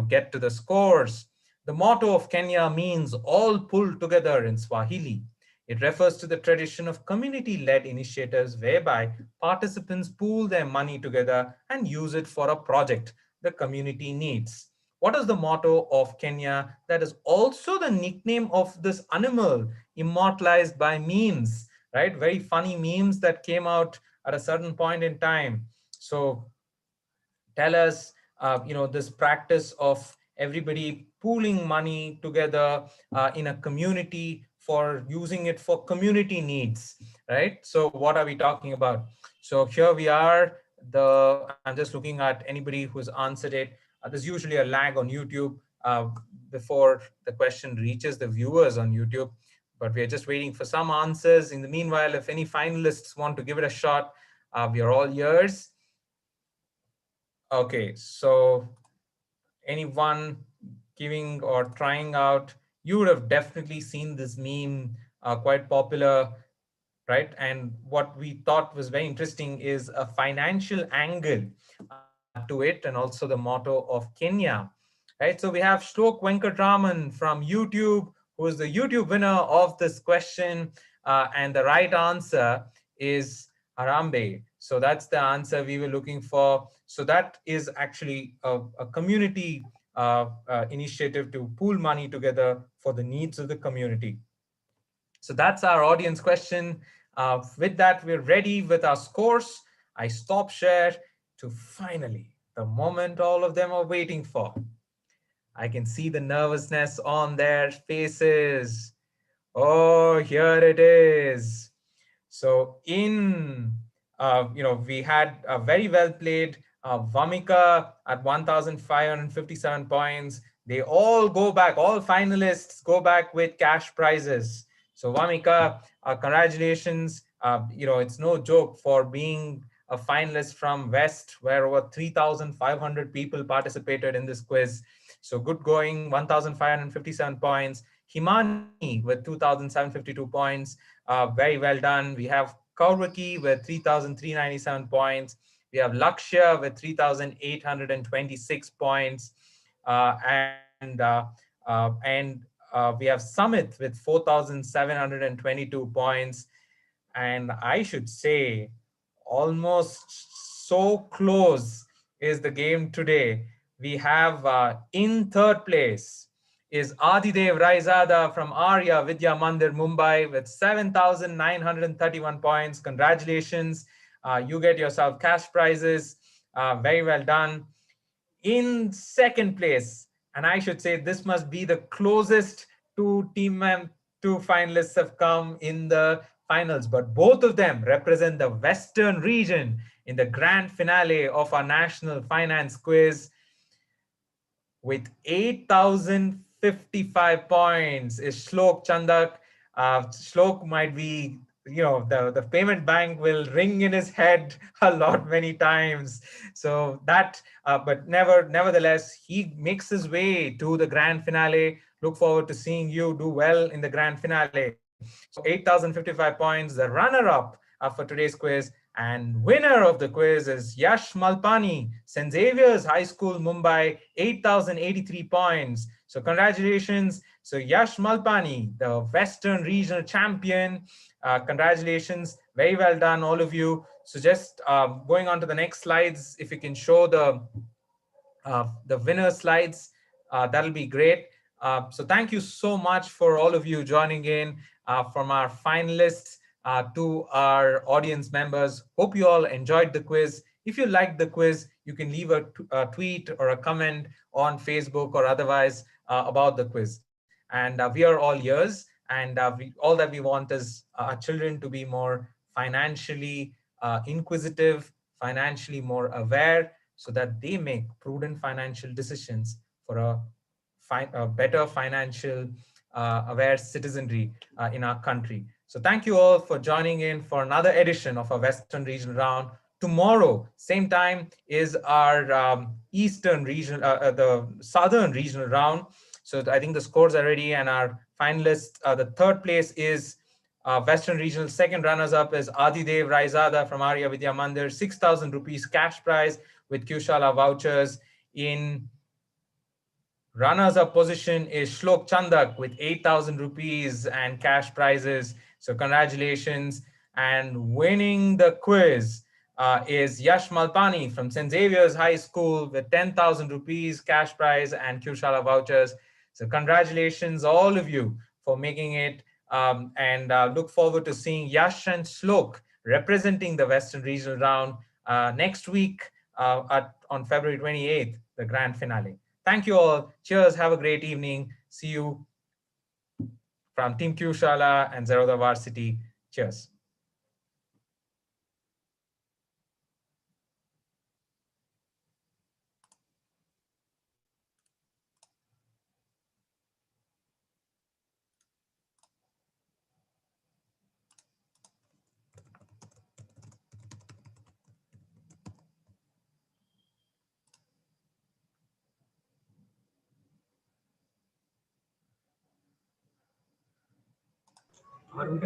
get to the scores. The motto of Kenya means all pulled together in Swahili. It refers to the tradition of community-led initiatives whereby participants pool their money together and use it for a project the community needs. What is the motto of Kenya? That is also the nickname of this animal immortalized by memes, right? Very funny memes that came out at a certain point in time. So tell us, this practice of everybody pooling money together in a community for using it for community needs, right? So what are we talking about? So here we are. I'm just looking at anybody who's answered it. There's usually a lag on YouTube before the question reaches the viewers on YouTube, but we're just waiting for some answers. In the meanwhile, if any finalists want to give it a shot, we are all ears. Okay, so anyone giving or trying out, you would have definitely seen this meme, quite popular, right? And what we thought was very interesting is a financial angle to it, and also the motto of Kenya, right? So we have Shlok Venkatraman from YouTube, who is the YouTube winner of this question, and the right answer is Harambe. So that's the answer we were looking for. So that is actually a community initiative to pool money together for the needs of the community. So that's our audience question. With that, we're ready with our scores. I stop share to finally the moment all of them are waiting for. I can see the nervousness on their faces. Oh, here it is. So we had a very well played Vamika at 1,557 points. They all go back, all finalists go back with cash prizes. So Vamika, congratulations. It's no joke for being a finalist from West, where over 3,500 people participated in this quiz. So good going, 1,557 points. Himani with 2,752 points. Very well done. We have Kaurvaki with 3,397 points. We have Lakshya with 3,826 points. And we have Samit with 4,722 points. And I should say, almost so close is the game today. We have in third place is Adidev Raizada from Arya Vidya Mandir, Mumbai with 7,931 points. Congratulations. You get yourself cash prizes. Very well done. In second place, and I should say this must be the closest two finalists have come in the finals, but both of them represent the Western region in the grand finale of our National Finance Quiz with 8,055 points is Shlok Chandak. Shlok might be, the payment bank will ring in his head a lot many times. So but nevertheless, he makes his way to the grand finale. Look forward to seeing you do well in the grand finale. So 8,055 points, the runner-up for today's quiz. And winner of the quiz is Yash Malpani, St. Xavier's High School, Mumbai, 8,083 points. So congratulations. So Yash Malpani, the Western Regional Champion. Congratulations. Very well done, all of you. So just going on to the next slides, if you can show the winner slides, that'll be great. So thank you so much for all of you joining in, from our finalists to our audience members. Hope you all enjoyed the quiz. If you liked the quiz, you can leave a tweet or a comment on Facebook or otherwise about the quiz. And we are all ears. And all that we want is our children to be more financially inquisitive, financially more aware, so that they make prudent financial decisions for a better financial aware citizenry in our country. So thank you all for joining in for another edition of our Western Regional Round. Tomorrow, same time, is our Eastern Regional, the Southern Regional Round. So I think the scores are ready, and our finalists, the third place is Western Regional. Second runners-up is Adidev Raizada from Arya Vidya Mandir, 6,000 rupees cash prize with QShala vouchers. In runners-up position is Shlok Chandak with 8,000 rupees and cash prizes. So congratulations. And winning the quiz is Yash Malpani from St. Xavier's High School with 10,000 rupees cash prize and QShala vouchers. So congratulations, all of you, for making it. And look forward to seeing Yash and Shlok representing the Western Regional Round next week on February 28th, the grand finale. Thank you all. Cheers. Have a great evening. See you from Team QShala and Zerodha Varsity. Cheers. Are we